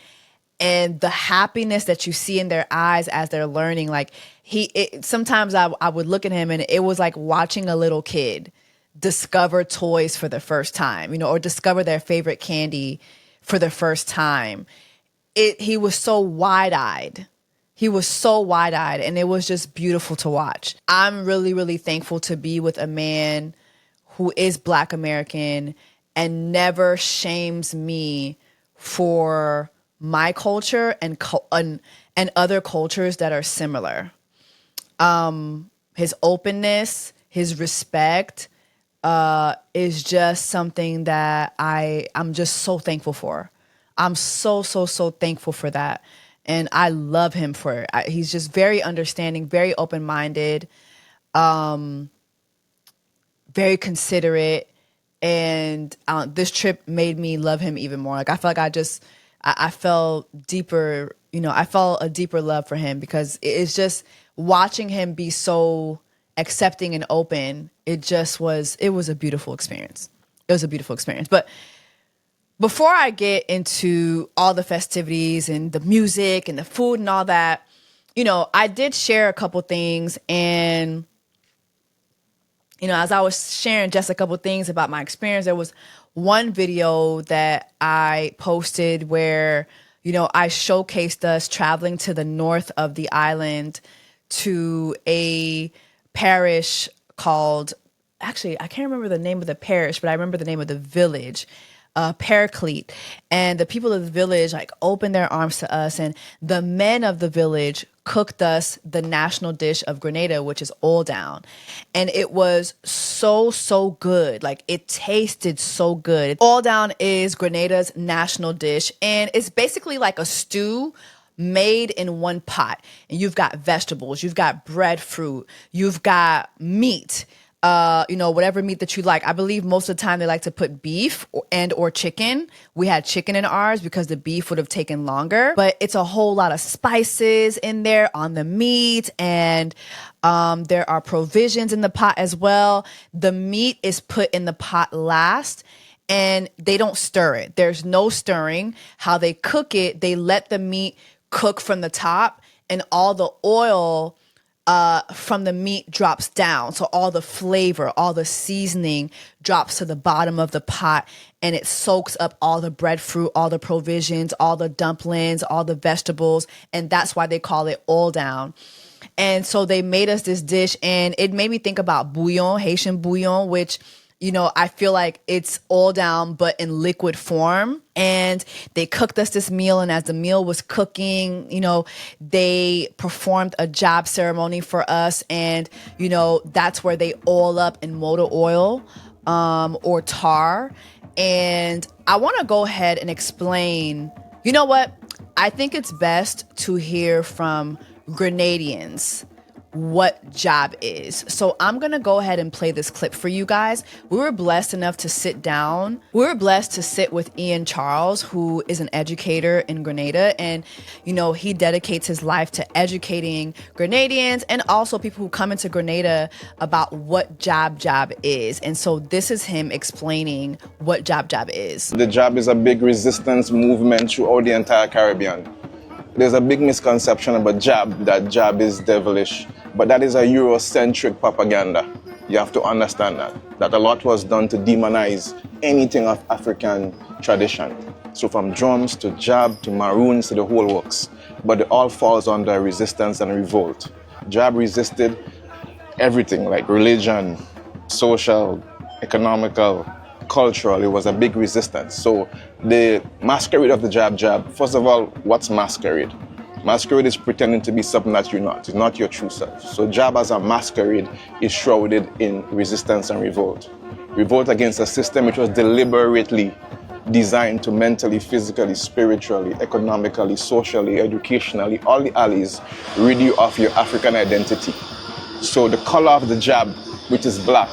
and the happiness that you see in their eyes as they're learning. Like sometimes I would look at him and it was like watching a little kid discover toys for the first time, or discover their favorite candy for the first time. He was so wide-eyed. He was so wide-eyed, and it was just beautiful to watch. I'm really, really thankful to be with a man who is Black American and never shames me for my culture and other cultures that are similar. His openness, his respect, is just something that I'm just so thankful for. I'm so thankful for that. And I love him for it. He's just very understanding, very open-minded, very considerate. And this trip made me love him even more. Like, I feel like I felt deeper, I felt a deeper love for him, because it's just watching him be so accepting and open. It was a beautiful experience. It was a beautiful experience. But before I get into all the festivities and the music and the food and all that, I did share a couple things. And, as I was sharing just a couple things about my experience, there was one video that I posted where, I showcased us traveling to the north of the island to a parish called, actually, I can't remember the name of the parish, but I remember the name of the village. Paraclete. And the people of the village opened their arms to us, and the men of the village cooked us the national dish of Grenada, which is oil down. And it was so good. It tasted so good. Oil down is Grenada's national dish, and it's basically like a stew made in one pot. And you've got vegetables, you've got breadfruit, you've got meat, whatever meat that you like. I believe most of the time they like to put beef or chicken. We had chicken in ours because the beef would have taken longer, but it's a whole lot of spices in there on the meat. And there are provisions in the pot as well. The meat is put in the pot last, and they don't stir it. There's no stirring. How they cook it, they let the meat cook from the top, and all the oil from the meat drops down. So all the flavor, all the seasoning drops to the bottom of the pot, and it soaks up all the breadfruit, all the provisions, all the dumplings, all the vegetables. And that's why they call it oil down. And so they made us this dish, and it made me think about bouillon, Haitian bouillon, which, I feel like it's oil down, but in liquid form. And they cooked us this meal. And as the meal was cooking, they performed a job ceremony for us. And, that's where they oil up in motor oil or tar. And I want to go ahead and explain, what? I think it's best to hear from Grenadians what job is. So I'm going to go ahead and play this clip for you guys. We were blessed enough to sit down. We were blessed to sit with Ian Charles, who is an educator in Grenada. And, he dedicates his life to educating Grenadians and also people who come into Grenada about what job is. And so this is him explaining what job is. The job is a big resistance movement throughout the entire Caribbean. There's a big misconception about that job is devilish, but that is a Eurocentric propaganda. You have to understand that a lot was done to demonize anything of African tradition. So from drums to job to maroons to the whole works, but it all falls under resistance and revolt. Job resisted everything like religion, social, economical, cultural, it was a big resistance. So the masquerade of the jab, first of all, what's masquerade? Masquerade is pretending to be something that you're not. It's not your true self. So jab as a masquerade is shrouded in resistance and revolt. Revolt against a system which was deliberately designed to mentally, physically, spiritually, economically, socially, educationally, all the alleys, rid you of your African identity. So the color of the jab, which is black,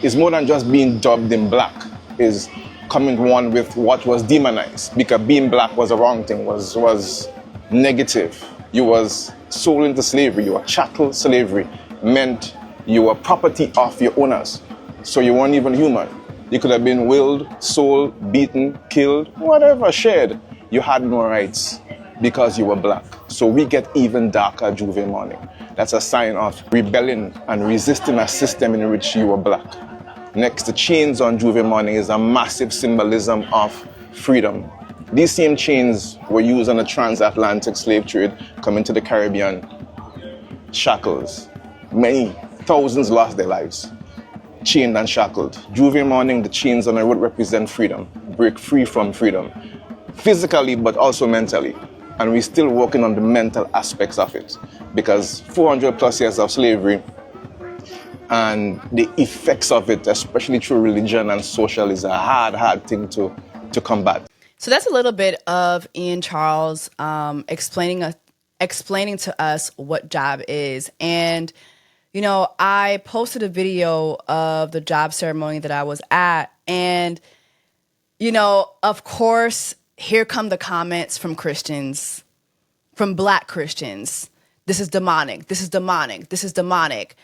is more than just being dubbed in black, is coming one with what was demonized, because being black was a wrong thing, was negative. You was sold into slavery, you were chattel slavery, meant you were property of your owners. So you weren't even human. You could have been willed, sold, beaten, killed, whatever, shared. You had no rights because you were black. So we get even darker Juve mourning. That's a sign of rebelling and resisting a system in which you were black. Next, the chains on Juve mourning is a massive symbolism of freedom. These same chains were used on the transatlantic slave trade coming to the Caribbean. Shackles. Many thousands lost their lives, chained and shackled. Juve mourning, the chains on the road represent freedom. Break free from freedom. Physically, but also mentally. And we're still working on the mental aspects of it. Because 400 plus years of slavery and the effects of it, especially through religion and social, is a hard thing to combat. So that's a little bit of Ian Charles explaining to us what job is. And, you know, I posted a video of the job ceremony that I was at. And, you know, of course, here come the comments from Christians, from Black Christians. This is demonic. This is demonic. This is demonic.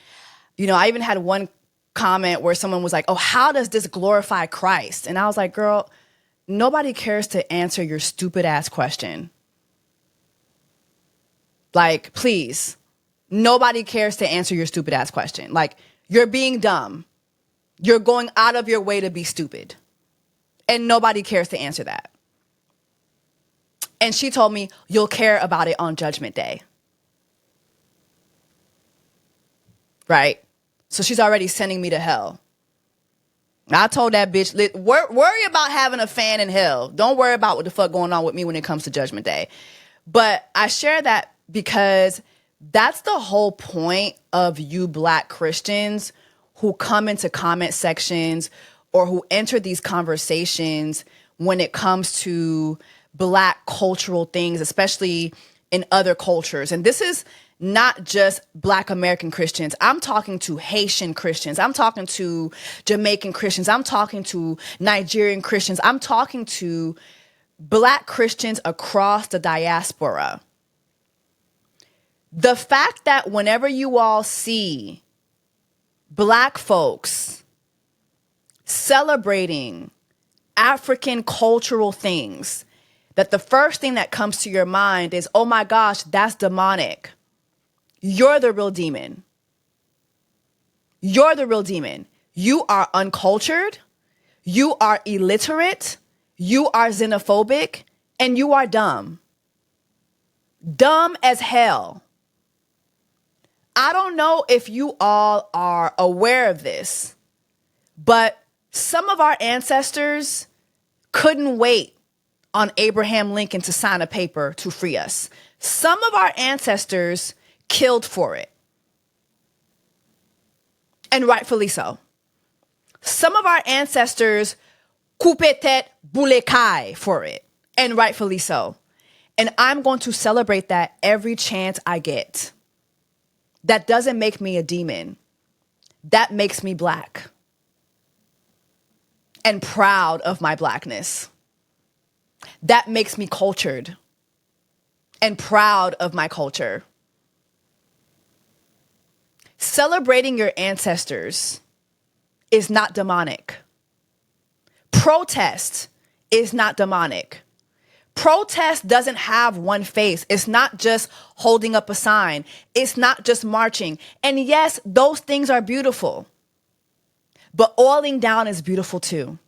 You know, I even had one comment where someone was like, oh, how does this glorify Christ? And I was like, girl, nobody cares to answer your stupid ass question. Like, please, nobody cares to answer your stupid ass question. Like, you're being dumb. You're going out of your way to be stupid. And nobody cares to answer that. And she told me, you'll care about it on Judgment Day. Right? So she's already sending me to hell. I told that bitch, worry about having a fan in hell. Don't worry about what the fuck going on with me when it comes to Judgment Day. But I share that because that's the whole point of you Black Christians who come into comment sections or who enter these conversations when it comes to Black cultural things, especially in other cultures. And this is not just Black American Christians. I'm talking to Haitian Christians. I'm talking to Jamaican Christians. I'm talking to Nigerian Christians. I'm talking to Black Christians across the diaspora. The fact that whenever you all see Black folks celebrating African cultural things, that the first thing that comes to your mind is, oh my gosh, that's demonic. You're the real demon. You're the real demon. You are uncultured. You are illiterate. You are xenophobic. And you are dumb. Dumb as hell. I don't know if you all are aware of this, but some of our ancestors couldn't wait on Abraham Lincoln to sign a paper to free us. Some of our ancestors killed for it. And rightfully so. Some of our ancestors coupe tête boule kai for it. And rightfully so. And I'm going to celebrate that every chance I get. That doesn't make me a demon. That makes me Black. And proud of my Blackness. That makes me cultured. And proud of my culture. Celebrating your ancestors is not demonic. Protest is not demonic. Protest doesn't have one face. It's not just holding up a sign. It's not just marching. And yes, those things are beautiful. But oiling down is beautiful too.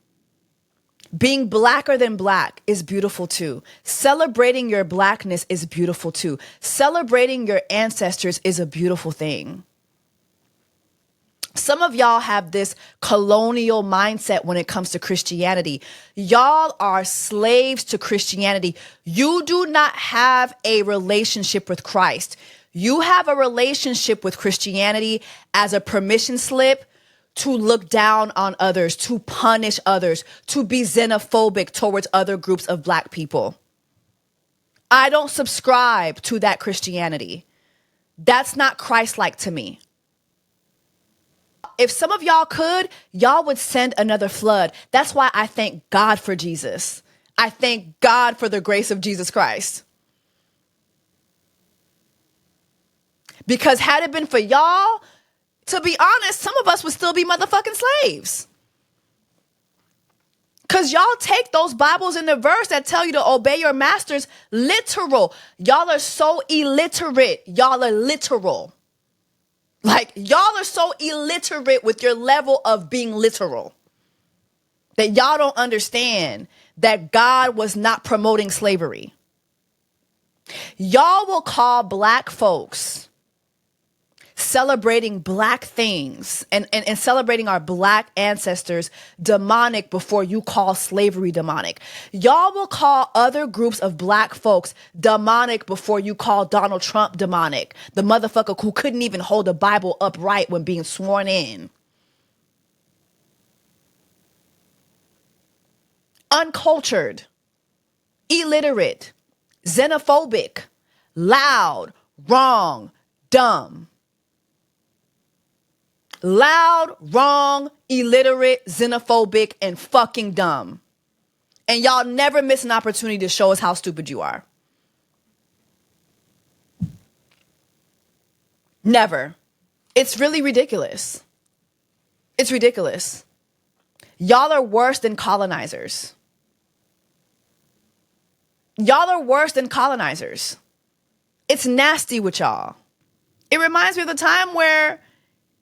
Being Blacker than Black is beautiful too. Celebrating your Blackness is beautiful too. Celebrating your ancestors is a beautiful thing. Some of y'all have this colonial mindset when it comes to Christianity. Y'all are slaves to Christianity. You do not have a relationship with Christ. You have a relationship with Christianity as a permission slip to look down on others, to punish others, to be xenophobic towards other groups of Black people. I don't subscribe to that Christianity. That's not Christ-like to me. If some of y'all could, y'all would send another flood. That's why I thank God for Jesus. I thank God for the grace of Jesus Christ. Because had it been for y'all, to be honest, some of us would still be motherfucking slaves. Because y'all take those Bibles in the verse that tell you to obey your masters literal. Y'all are so illiterate. Y'all are literal. Like, y'all are so illiterate with your level of being literal that y'all don't understand that God was not promoting slavery. Y'all will call Black folks celebrating Black things and celebrating our Black ancestors demonic before you call slavery demonic. Y'all will call other groups of Black folks demonic before you call Donald Trump demonic, the motherfucker who couldn't even hold a Bible upright when being sworn in. Uncultured, illiterate, xenophobic, loud, wrong, dumb. Loud, wrong, illiterate, xenophobic, and fucking dumb. And y'all never miss an opportunity to show us how stupid you are. Never. It's really ridiculous. It's ridiculous. Y'all are worse than colonizers. Y'all are worse than colonizers. It's nasty with y'all. It reminds me of the time where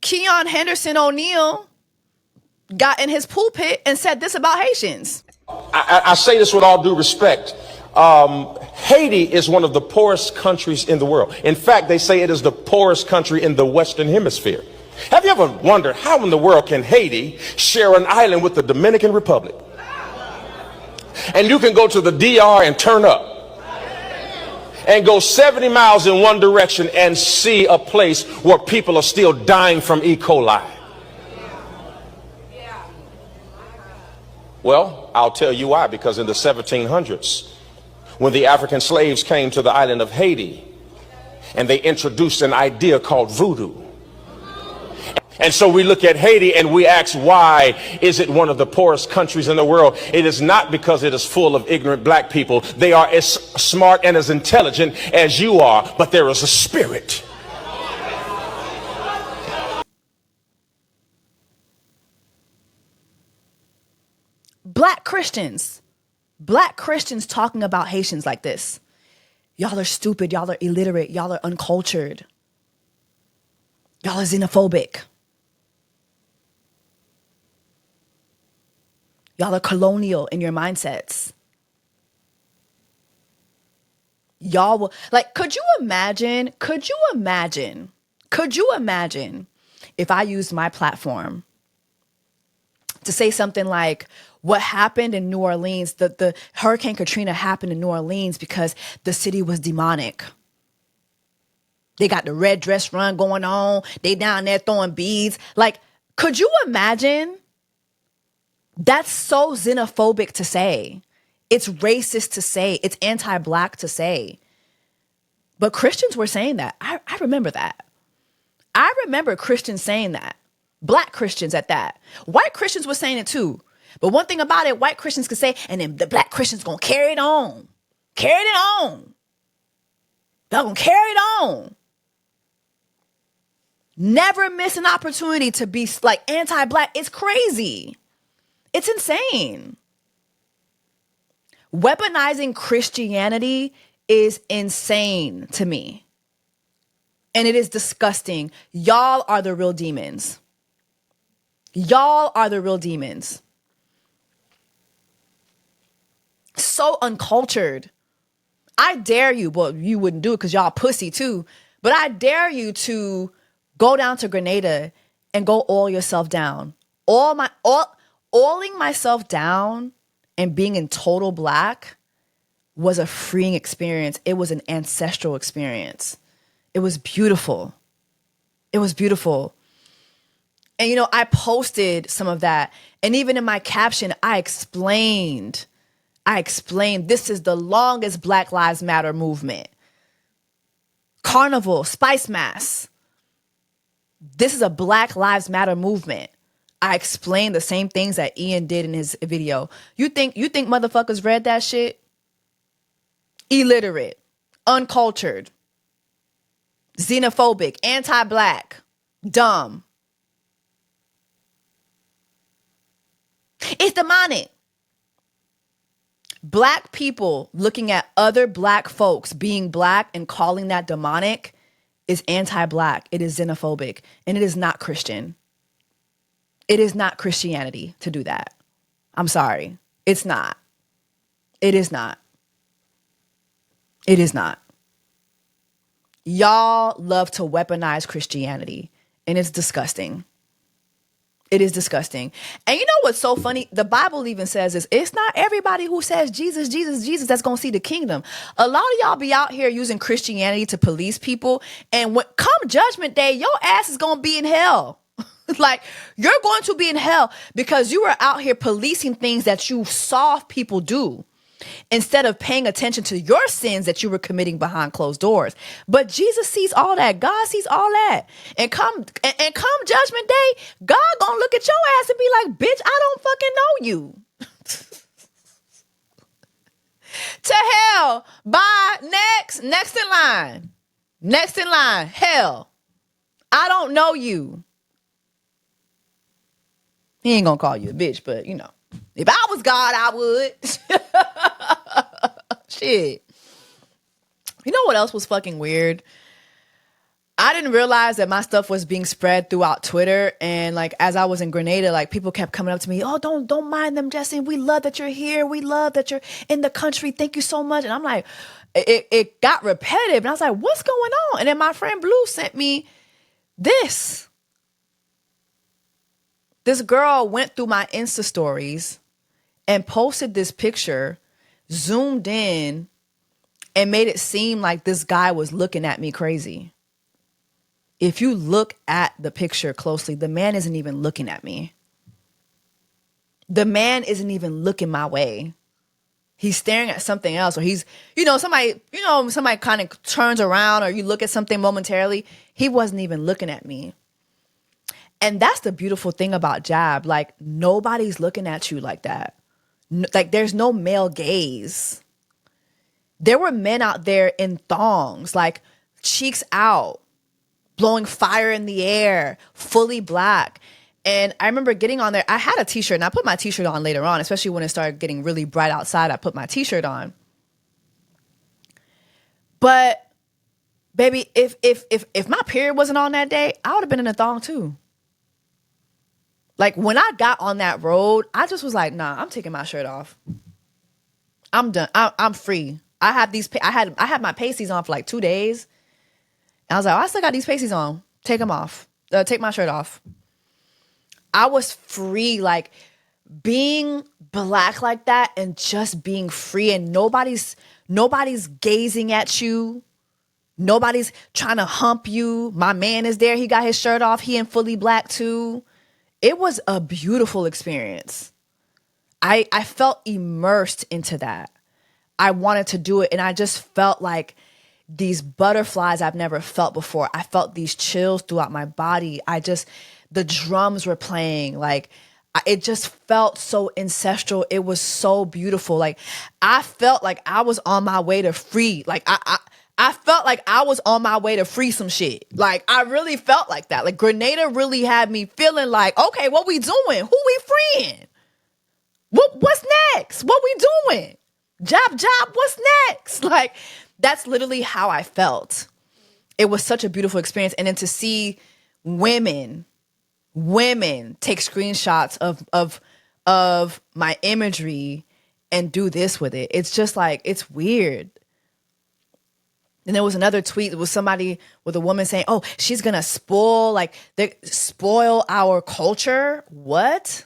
Keon Henderson O'Neill got in his pulpit and said this about Haitians. I say this with all due respect. Haiti is one of the poorest countries in the world. In fact, they say it is the poorest country in the Western Hemisphere. Have you ever wondered how in the world can Haiti share an island with the Dominican Republic? And you can go to the DR and turn up and go 70 miles in one direction and see a place where people are still dying from E. coli. Well, I'll tell you why. Because in the 1700s, when the African slaves came to the island of Haiti, and they introduced an idea called voodoo. And so we look at Haiti and we ask, why is it one of the poorest countries in the world? It is not because it is full of ignorant Black people. They are as smart and as intelligent as you are, but there is a spirit. Black Christians talking about Haitians like this. Y'all are stupid. Y'all are illiterate. Y'all are uncultured. Y'all are xenophobic. Y'all are colonial in your mindsets. Y'all will, like, could you imagine if I used my platform to say something like, what happened in New Orleans, the Hurricane Katrina happened in New Orleans because the city was demonic. They got the red dress run going on. They down there throwing beads. Like, could you imagine? That's so xenophobic to say. It's racist to say. It's anti-Black to say. But Christians were saying that. I remember that. I remember Christians saying that. Black Christians at that. White Christians were saying it too. But one thing about it, white Christians could say, and then the Black Christians gonna carry it on. Carry it on. They're gonna carry it on. Never miss an opportunity to be like anti-Black. It's crazy. It's insane. Weaponizing Christianity is insane to me. And it is disgusting. Y'all are the real demons. Y'all are the real demons. So uncultured. I dare you, well, you wouldn't do it because y'all pussy too, but I dare you to go down to Grenada and go oil yourself down. Oiling myself down and being in total black was a freeing experience. It was an ancestral experience. It was beautiful. It was beautiful. And, you know, I posted some of that. And even in my caption, I explained this is the longest Black Lives Matter movement. Carnival, Spice Mass. This is a Black Lives Matter movement. I explained the same things that Ian did in his video. You think motherfuckers read that shit? Illiterate, uncultured, xenophobic, anti-black, dumb. It's demonic. Black people looking at other black folks being black and calling that demonic is anti-black. It is xenophobic, and it is not Christian. It is not Christianity to do that. I'm sorry. It's not. It is not. It is not. Y'all love to weaponize Christianity, and it's disgusting. It is disgusting. And you know what's so funny? The Bible even says this. It's not everybody who says Jesus, Jesus, Jesus that's going to see the kingdom. A lot of y'all be out here using Christianity to police people. And when come judgment day, your ass is going to be in hell. Like, you're going to be in hell because you were out here policing things that you saw people do, instead of paying attention to your sins that you were committing behind closed doors. But Jesus sees all that. God sees all that. And come judgment day, God gonna look at your ass and be like, bitch, I don't fucking know you. To hell. Bye. Next in line. Next in line. Hell. I don't know you. He ain't gonna call you a bitch, but you know, if I was God, I would. Shit. You know what else was fucking weird? I didn't realize that my stuff was being spread throughout Twitter. And like, as I was in Grenada, like people kept coming up to me. Oh, don't mind them, Jessie. We love that you're here. We love that you're in the country. Thank you so much. And I'm like, it got repetitive. And I was like, what's going on? And then my friend Blue sent me this. This girl went through my Insta stories and posted this picture, zoomed in, and made it seem like this guy was looking at me crazy. If you look at the picture closely, the man isn't even looking at me. The man isn't even looking my way. He's staring at something else, or he's, somebody kind of turns around, or you look at something momentarily. He wasn't even looking at me. And that's the beautiful thing about Jab. Like, nobody's looking at you like that. Like, there's no male gaze. There were men out there in thongs, like cheeks out, blowing fire in the air, fully black. And I remember getting on there. I had a t-shirt, and I put my t-shirt on later on, especially when it started getting really bright outside. I put my t-shirt on. But baby, if my period wasn't on that day, I would have been in a thong too. Like, when I got on that road, I just was like, nah, I'm taking my shirt off. I'm done. I'm free. I had my pasties on for like 2 days. And I was like, I still got these pasties on. Take them off. Take my shirt off. I was free, like being black like that and just being free, and nobody's gazing at you. Nobody's trying to hump you. My man is there. He got his shirt off. He in fully black too. It was a beautiful experience. I felt immersed into that. I wanted to do it, and I just felt like these butterflies I've never felt before. I felt these chills throughout my body. The drums were playing. Like, it just felt so ancestral. It was so beautiful. Like, I felt like I was on my way to free. Like, I felt like I was on my way to free some shit. Like, I really felt like that. Like, Grenada really had me feeling like, okay, what we doing? Who we freeing? What's next? What we doing? Job, what's next? Like, that's literally how I felt. It was such a beautiful experience. And then to see women take screenshots of my imagery and do this with it. It's just like, it's weird. And there was another tweet. It was somebody with a woman saying, oh, she's going to spoil our culture. What?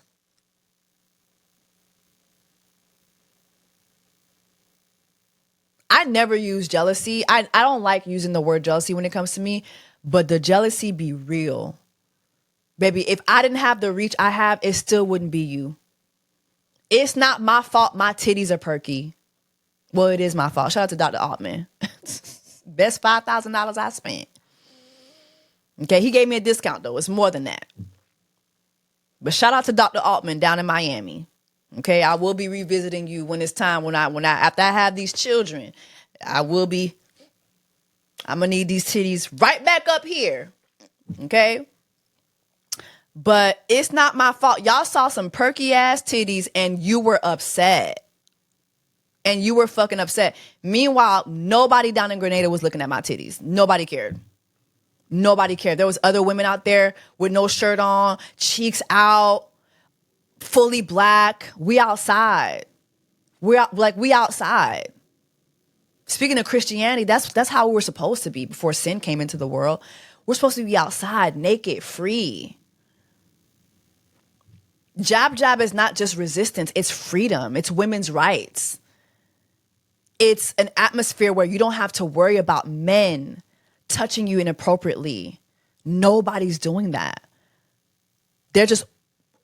I never use jealousy. I don't like using the word jealousy when it comes to me, but the jealousy be real. Baby, if I didn't have the reach I have, it still wouldn't be you. It's not my fault my titties are perky. Well, it is my fault. Shout out to Dr. Altman. Best $5,000 I spent. Okay, he gave me a discount though. It's more than that. But shout out to Dr. Altman down in Miami. Okay, I will be revisiting you when it's time. When I after I have these children, I'm gonna need these titties right back up here. Okay. But it's not my fault. Y'all saw some perky ass titties and you were upset. And you were fucking upset. Meanwhile, nobody down in Grenada was looking at my titties. Nobody cared. Nobody cared. There was other women out there with no shirt on, cheeks out, fully black. We outside. We outside. Speaking of Christianity, that's how we were supposed to be before sin came into the world. We're supposed to be outside, naked, free. Jab is not just resistance. It's freedom. It's women's rights. It's an atmosphere where you don't have to worry about men touching you inappropriately. Nobody's doing that. They're just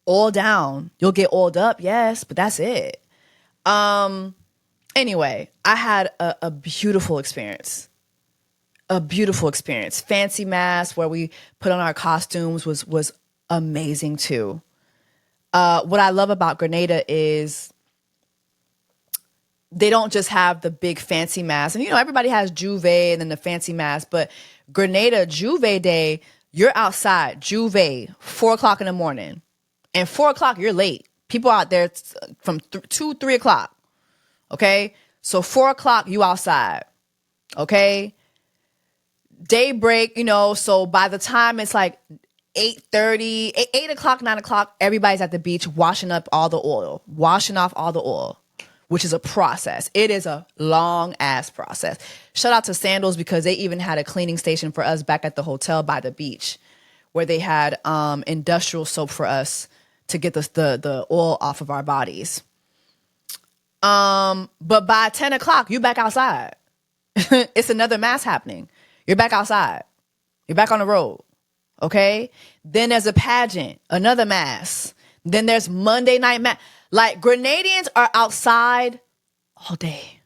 all down. You'll get oiled up, yes, but that's it. Anyway, I had a beautiful experience. A beautiful experience. Fancy mass where we put on our costumes was amazing too. What I love about Grenada is they don't just have the big fancy mass. And, everybody has Juve and then the fancy mass. But Grenada, Juve Day, you're outside, Juve, 4 o'clock in the morning. And 4 o'clock, you're late. People out there from 2, 3 o'clock. Okay? So 4 o'clock, you outside. Okay? Daybreak, so by the time it's like 8:30, 8 o'clock, 9 o'clock, everybody's at the beach washing off all the oil, which is a process. It is a long ass process. Shout out to Sandals because they even had a cleaning station for us back at the hotel by the beach where they had industrial soap for us to get the oil off of our bodies. But by 10 o'clock, you back outside. It's another mass happening. You're back outside. You're back on the road. Okay? Then there's a pageant, another mass. Then there's Monday night mass. Like, Grenadians are outside all day.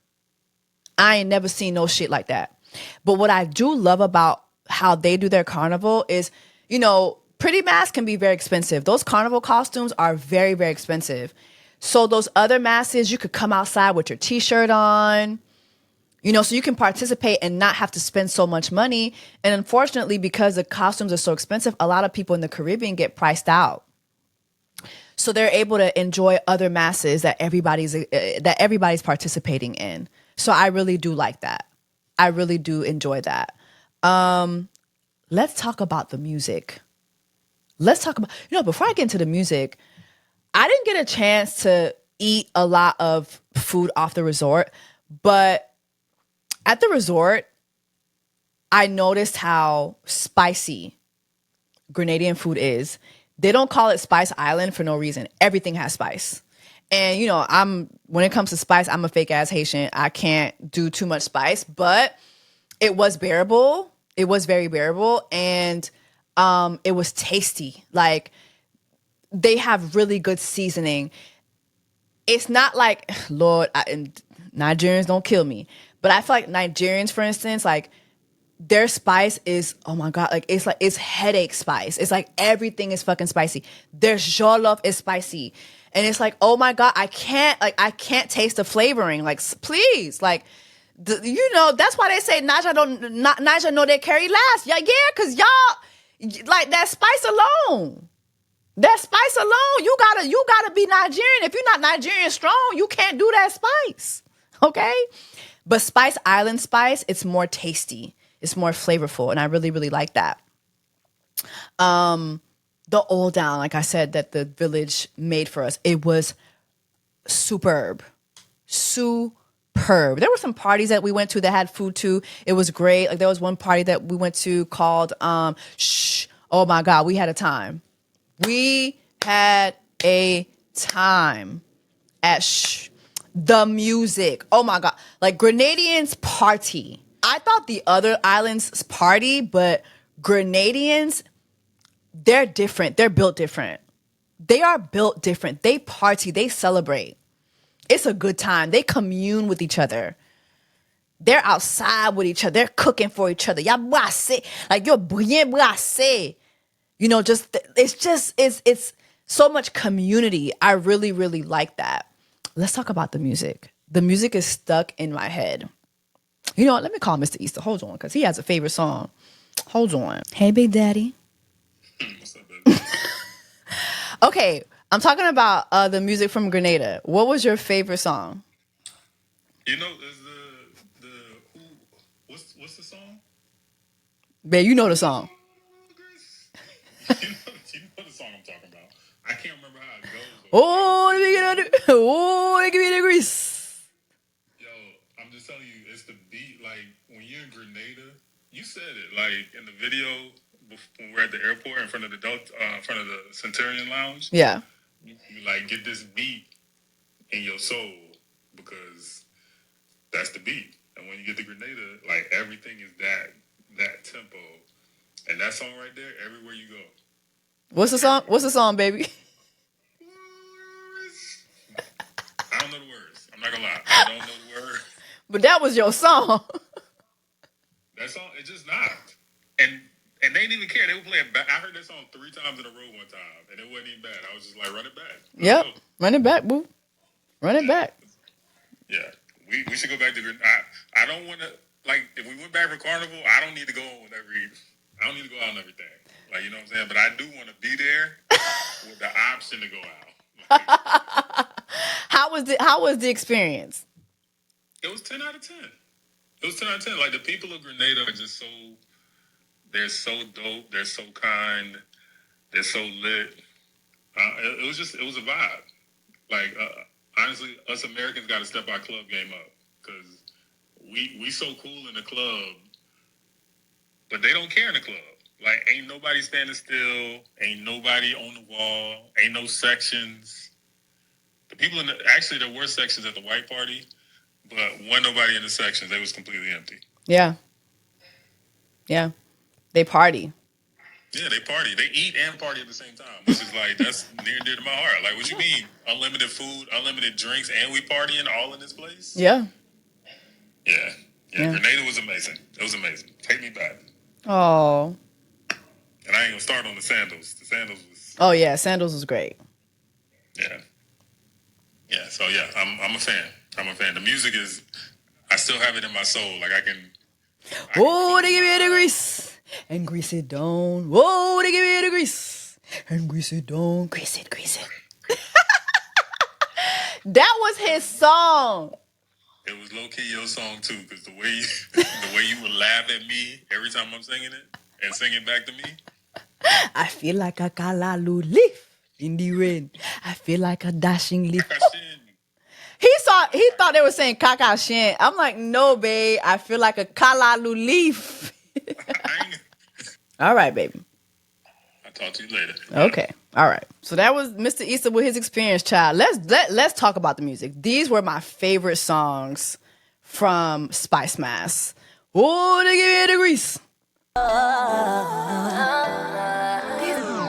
I ain't never seen no shit like that. But what I do love about how they do their carnival is, pretty masks can be very expensive. Those carnival costumes are very, very expensive. So those other masses, you could come outside with your t-shirt on, so you can participate and not have to spend so much money. And unfortunately, because the costumes are so expensive, a lot of people in the Caribbean get priced out. So they're able to enjoy other masses that everybody's participating in. So I really do like that. I really do enjoy that. Let's talk about the music. Let's talk about, before I get into the music, I didn't get a chance to eat a lot of food off the resort, but at the resort, I noticed how spicy Grenadian food is. They don't call it Spice Island for no reason. Everything has spice. And, when it comes to spice, I'm a fake ass Haitian. I can't do too much spice, but it was bearable. It was very bearable. And it was tasty. Like, they have really good seasoning. It's not like, Lord, Nigerians don't kill me. But I feel like Nigerians, for instance, like, their spice is, oh my God, it's headache spice. It's like everything is fucking spicy. Their jollof is spicy. And it's like, oh my God, I can't taste the flavoring. Like, please, like, that's why they say Naija know they carry last. Yeah, because y'all, like, that spice alone. That spice alone, you gotta be Nigerian. If you're not Nigerian strong, you can't do that spice. Okay? But Spice Island spice, it's more tasty. It's more flavorful, and I really, really like that. The oil down, like I said, that the village made for us, it was superb. Superb. superb. There were some parties that we went to that had food too. It was great. Like there was one party that we went to called Shh. Oh my God, we had a time. We had a time at Shh. The music. Oh my God. Like Grenadians party. I thought the other islands party, but Grenadians, they're different. They're built different. They are built different. They party. They celebrate. It's a good time. They commune with each other. They're outside with each other. They're cooking for each other. Y'all boissez. Like, yo, bien boissez. You know, it's so much community. I really, really like that. Let's talk about the music. The music is stuck in my head. You know what? Let me call Mr. Easter. Hold on, because he has a favorite song. Hold on. Hey, Big Daddy. What's up, baby? Okay, I'm talking about the music from Grenada. What was your favorite song? You know, is what's the song? Babe, you know the song. you know the song I'm talking about. I can't remember how it goes. Oh, let me give me the grease. Yo, I'm just telling you, it's the beat. Like when you're in Grenada, you said it. Like in the video when we're at the airport in front of the Centurion Lounge. Yeah. You like get this beat in your soul because that's the beat. And when you get to Grenada, like everything is that tempo. And that song right there, everywhere you go. What's the song? What's the song, baby? I don't know the words. I'm not gonna lie. I don't know the words. But that was your song. That song, it just knocked. And they didn't even care. They were playing back. I heard that song 3 times in a row one time, and it wasn't even bad. I was just like, run it back. Yep. Run it back, boo. Run it back. Yeah. We should go back to Grenada. I don't want to, like, if we went back for Carnival, I don't need to go on I don't need to go out on everything. Like, you know what I'm saying? But I do want to be there with the option to go out. Like, How was the experience? it was 10 out of 10. It was 10 out of 10. Like, the people of Grenada are just they're so dope. They're so kind. They're so lit. It was a vibe. Like, honestly, us Americans got to step our club game up because we so cool in the club, but they don't care in the club. Like, ain't nobody standing still. Ain't nobody on the wall. Ain't no sections. The people actually, there were sections at the white party, but wasn't nobody in the sections. They was completely empty. Yeah. Yeah. They party. Yeah, they party. They eat and party at the same time, which is like, that's near and dear to my heart. Like, what you mean? Unlimited food, unlimited drinks, and we partying all in this place? Yeah. Yeah. Grenada was amazing. It was amazing. Take me back. Oh. And I ain't gonna start on the sandals. The sandals was... Oh, yeah. Sandals was great. Yeah. Yeah, so yeah, I'm a fan. I'm a fan. The music is... I still have it in my soul. Like, I can Oh, they give me the grease. And grease it down. Whoa, they give me the grease. And grease it down. Grease it, grease it. That was his song. It was low-key your song, too, because the way you would laugh at me every time I'm singing it and sing it back to me. I feel like a kalalu leaf in the rain. I feel like a dashing leaf. He thought they were saying kakashin. I'm like, no, babe. I feel like a kalalu leaf. All right, baby. I'll talk to you later. Okay. All right. So that was Mr. Easter with his experience, child. Let's talk about the music. These were my favorite songs from Spice Mass. Oh, they give me the grease.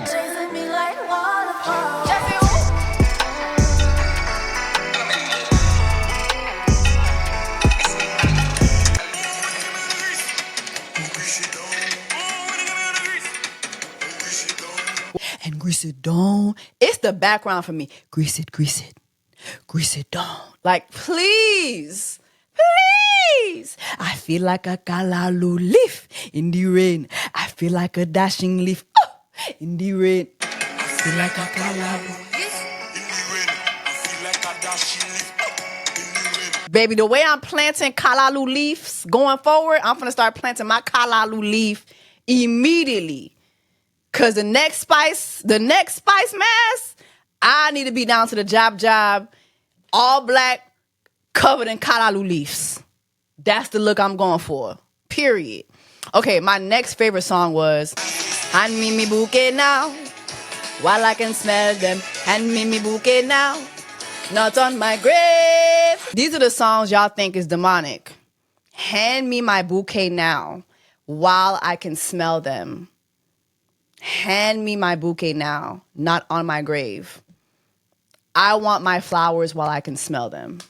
Chasing me like waterfall. Jessie, And grease it down. It's the background for me. Grease it, grease it. Grease it down. Like, please. Please. I feel like a kalalu leaf in the rain. I feel like a dashing leaf in the rain. I feel like a kalalu leaf in the rain. I feel like a dashing leaf in the rain. Baby, the way I'm planting kalalu leaves going forward, I'm going to start planting my kalalu leaf immediately. Cause the next spice mass, I need to be down to the job, all black, covered in kalalu leaves. That's the look I'm going for. Period. Okay, my next favorite song was Hand me bouquet now, while I can smell them. Hand me bouquet now, not on my grave. These are the songs y'all think is demonic. Hand me my bouquet now, while I can smell them. Hand me my bouquet now, not on my grave. I want my flowers while I can smell them.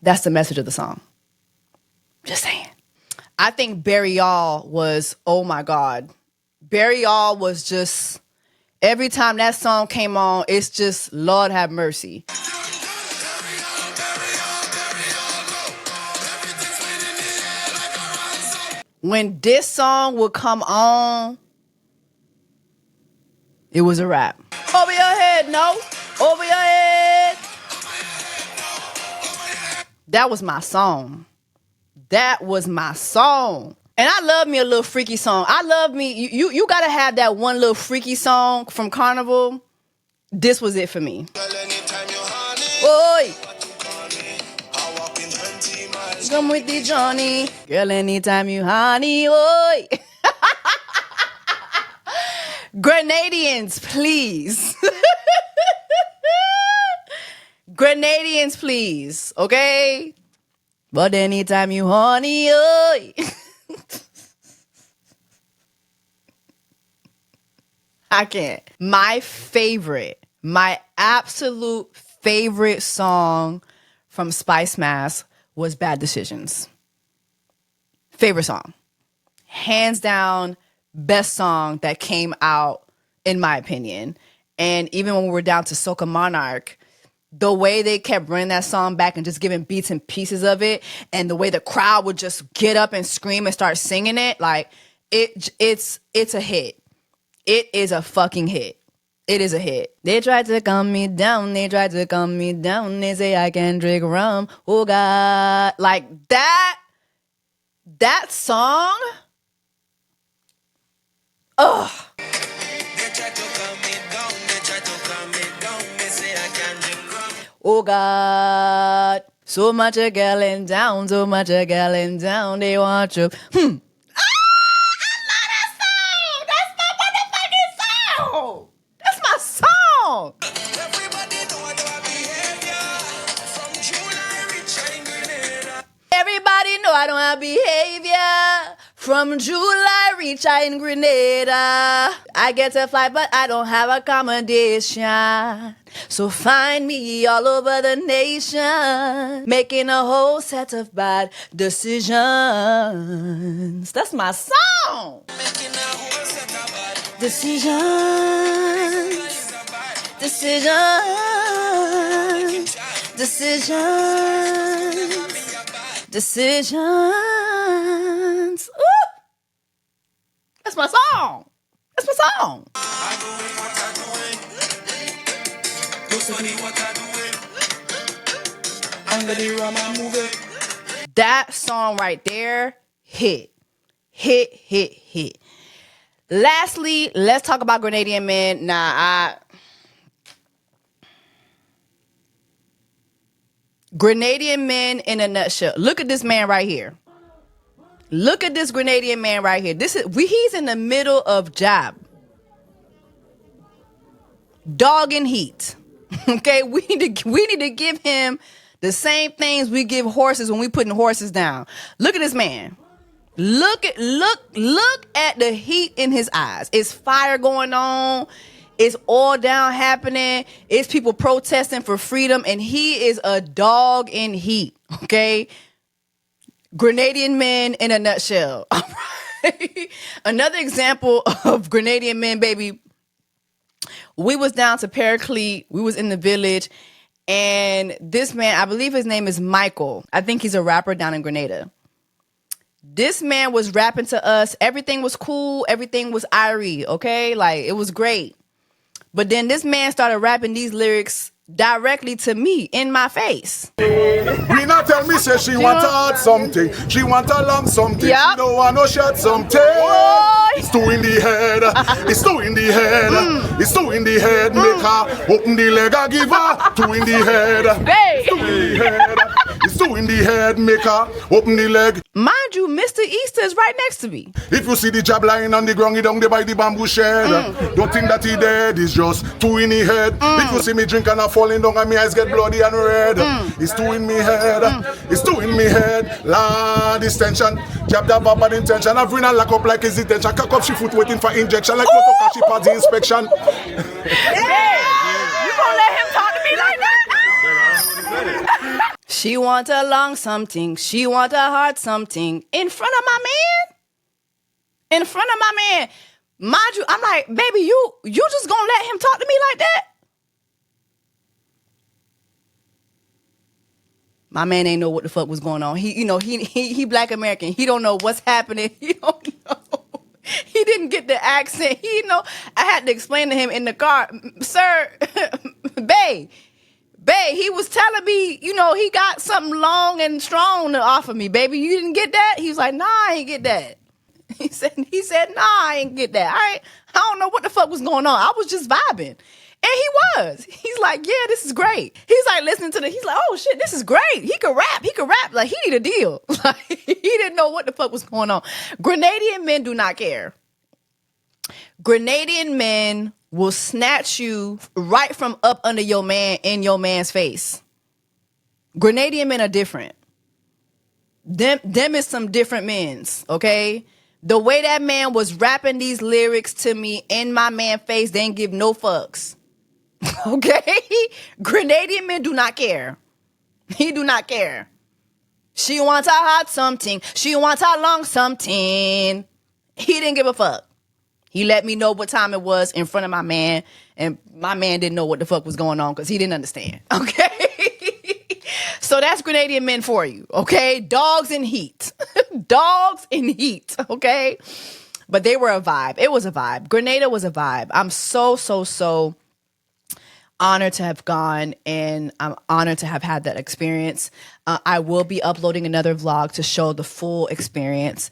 That's the message of the song. Just saying. I think Bury Y'all was, oh my God. Bury Y'all was just, every time that song came on, it's just, Lord have mercy. When this song would come on, it was a wrap. Over your head, no. Over your head. That was my song. That was my song. And I love me a little freaky song. I love me. You gotta have that one little freaky song from Carnival. This was it for me. Oi. Come with the Johnny. Girl, anytime you honey. Oi. Grenadians, please. Grenadians, please. Okay? But anytime you horny, oi. I can't. My absolute favorite song from Spice Mass was Bad Decisions. Favorite song. Hands down, best song that came out, in my opinion. And even when we were down to Soca Monarch, the way they kept running that song back and just giving beats and pieces of it, and the way the crowd would just get up and scream and start singing it, like it's a hit. It is a fucking hit. It is a hit. They tried to calm me down. They tried to calm me down. They say I can drink rum. Oh God, like that song. Ugh. Oh God, so much a gallon down, so much a gallon down. They want you. I love that song. That's my motherfucking song. That's my song. Everybody know I don't have behavior. From July reaching Grenada. Everybody know I don't have behavior. From July reach I in Grenada. I get to fly, but I don't have accommodation. So find me all over the nation, making a whole set of bad decisions. That's my song. Making a whole set of bad decisions. Decisions. Decisions. Decisions. Ooh. That's my song. That's my song. That song right there, hit. Lastly, let's talk about Grenadian men. Grenadian men in a nutshell. Look at this man right here. Look at this Grenadian man right here. He's in the middle of job. Dog in heat. Okay, we need to give him the same things we give horses when we putting horses down. Look at this man. Look at the heat in his eyes. It's fire going on. It's all down happening. It's people protesting for freedom, and he is a dog in heat. Okay, Grenadian men in a nutshell. All right. Another example of Grenadian men, baby. We was down to Paraclete. We was in the village. And this man, I believe his name is Michael. I think he's a rapper down in Grenada. This man was rapping to us. Everything was cool. Everything was irie, okay? Like, it was great. But then this man started rapping these lyrics directly to me in my face. We not tell me say she want to hard something. She want a long something. Yep. She don't want no short something. It's two in the head. It's two in the head. It's two in the head. Make her open the leg. I give her two in the head. Babe. Two in the head. It's two in the head. Make her open the leg. Mind you, Mr. Easter is right next to me. If you see the jab lying on the ground, he down there by the bamboo shed. Don't think that he dead. It's just two in the head. If you see me drink and I falling down and my eyes get bloody and red. It's two in me head. It's two in me head. Lord, this tension. Jab that bad intention. I've been a lock up like his detention. Cock up she foot waiting for injection. Like motor she pass the inspection. Hey, you gonna let him talk to me like that? She want a long something. She want a hard something. In front of my man? In front of my man. Mind you, I'm like, baby, you just gonna let him talk to me like that? My man ain't know what the fuck was going on. He Black American. He don't know what's happening. He don't know. He didn't get the accent. I had to explain to him in the car, sir, babe, he was telling me, he got something long and strong to offer me, baby. You didn't get that? He was like, nah, I ain't get that. He said, nah, I ain't get that. I don't know what the fuck was going on. I was just vibing. And he was. He's like, yeah, this is great. He's like listening to he's like, oh shit, this is great. He could rap. Like, he need a deal. Like, he didn't know what the fuck was going on. Grenadian men do not care. Grenadian men will snatch you right from up under your man in your man's face. Grenadian men are different. Them is some different men's, okay? The way that man was rapping these lyrics to me in my man's face, they didn't give no fucks. Okay? Grenadian men do not care. He do not care. She wants a hot something. She wants a long something. He didn't give a fuck. He let me know what time it was in front of my man, and my man didn't know what the fuck was going on because he didn't understand. Okay? So that's Grenadian men for you. Okay? Dogs in heat. Dogs in heat. Okay? But they were a vibe. It was a vibe. Grenada was a vibe. I'm so honored to have gone, and I'm honored to have had that experience. I will be uploading another vlog to show the full experience.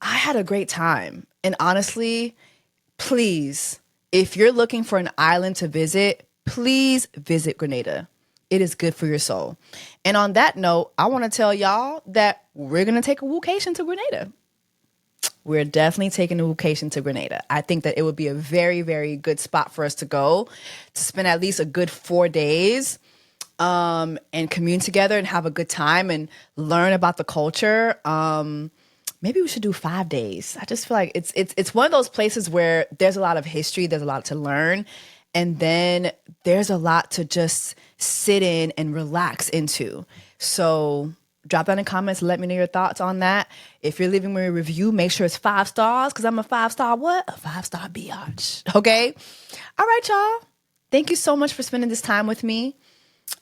I had a great time. And honestly, please, if you're looking for an island to visit, please visit Grenada. It is good for your soul. And on that note, I want to tell y'all that we're going to take a wookation to Grenada. We're definitely taking a vacation to Grenada. I think that it would be a very, very good spot for us to go, to spend at least a good 4 days and commune together and have a good time and learn about the culture. Maybe we should do 5 days. I just feel like it's one of those places where there's a lot of history, there's a lot to learn, and then there's a lot to just sit in and relax into. So drop down in the comments. Let me know your thoughts on that. If you're leaving me a review, make sure it's 5 stars because I'm a 5-star what? A 5-star biatch. Okay? All right, y'all. Thank you so much for spending this time with me.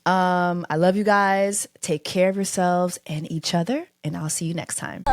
I love you guys. Take care of yourselves and each other, and I'll see you next time.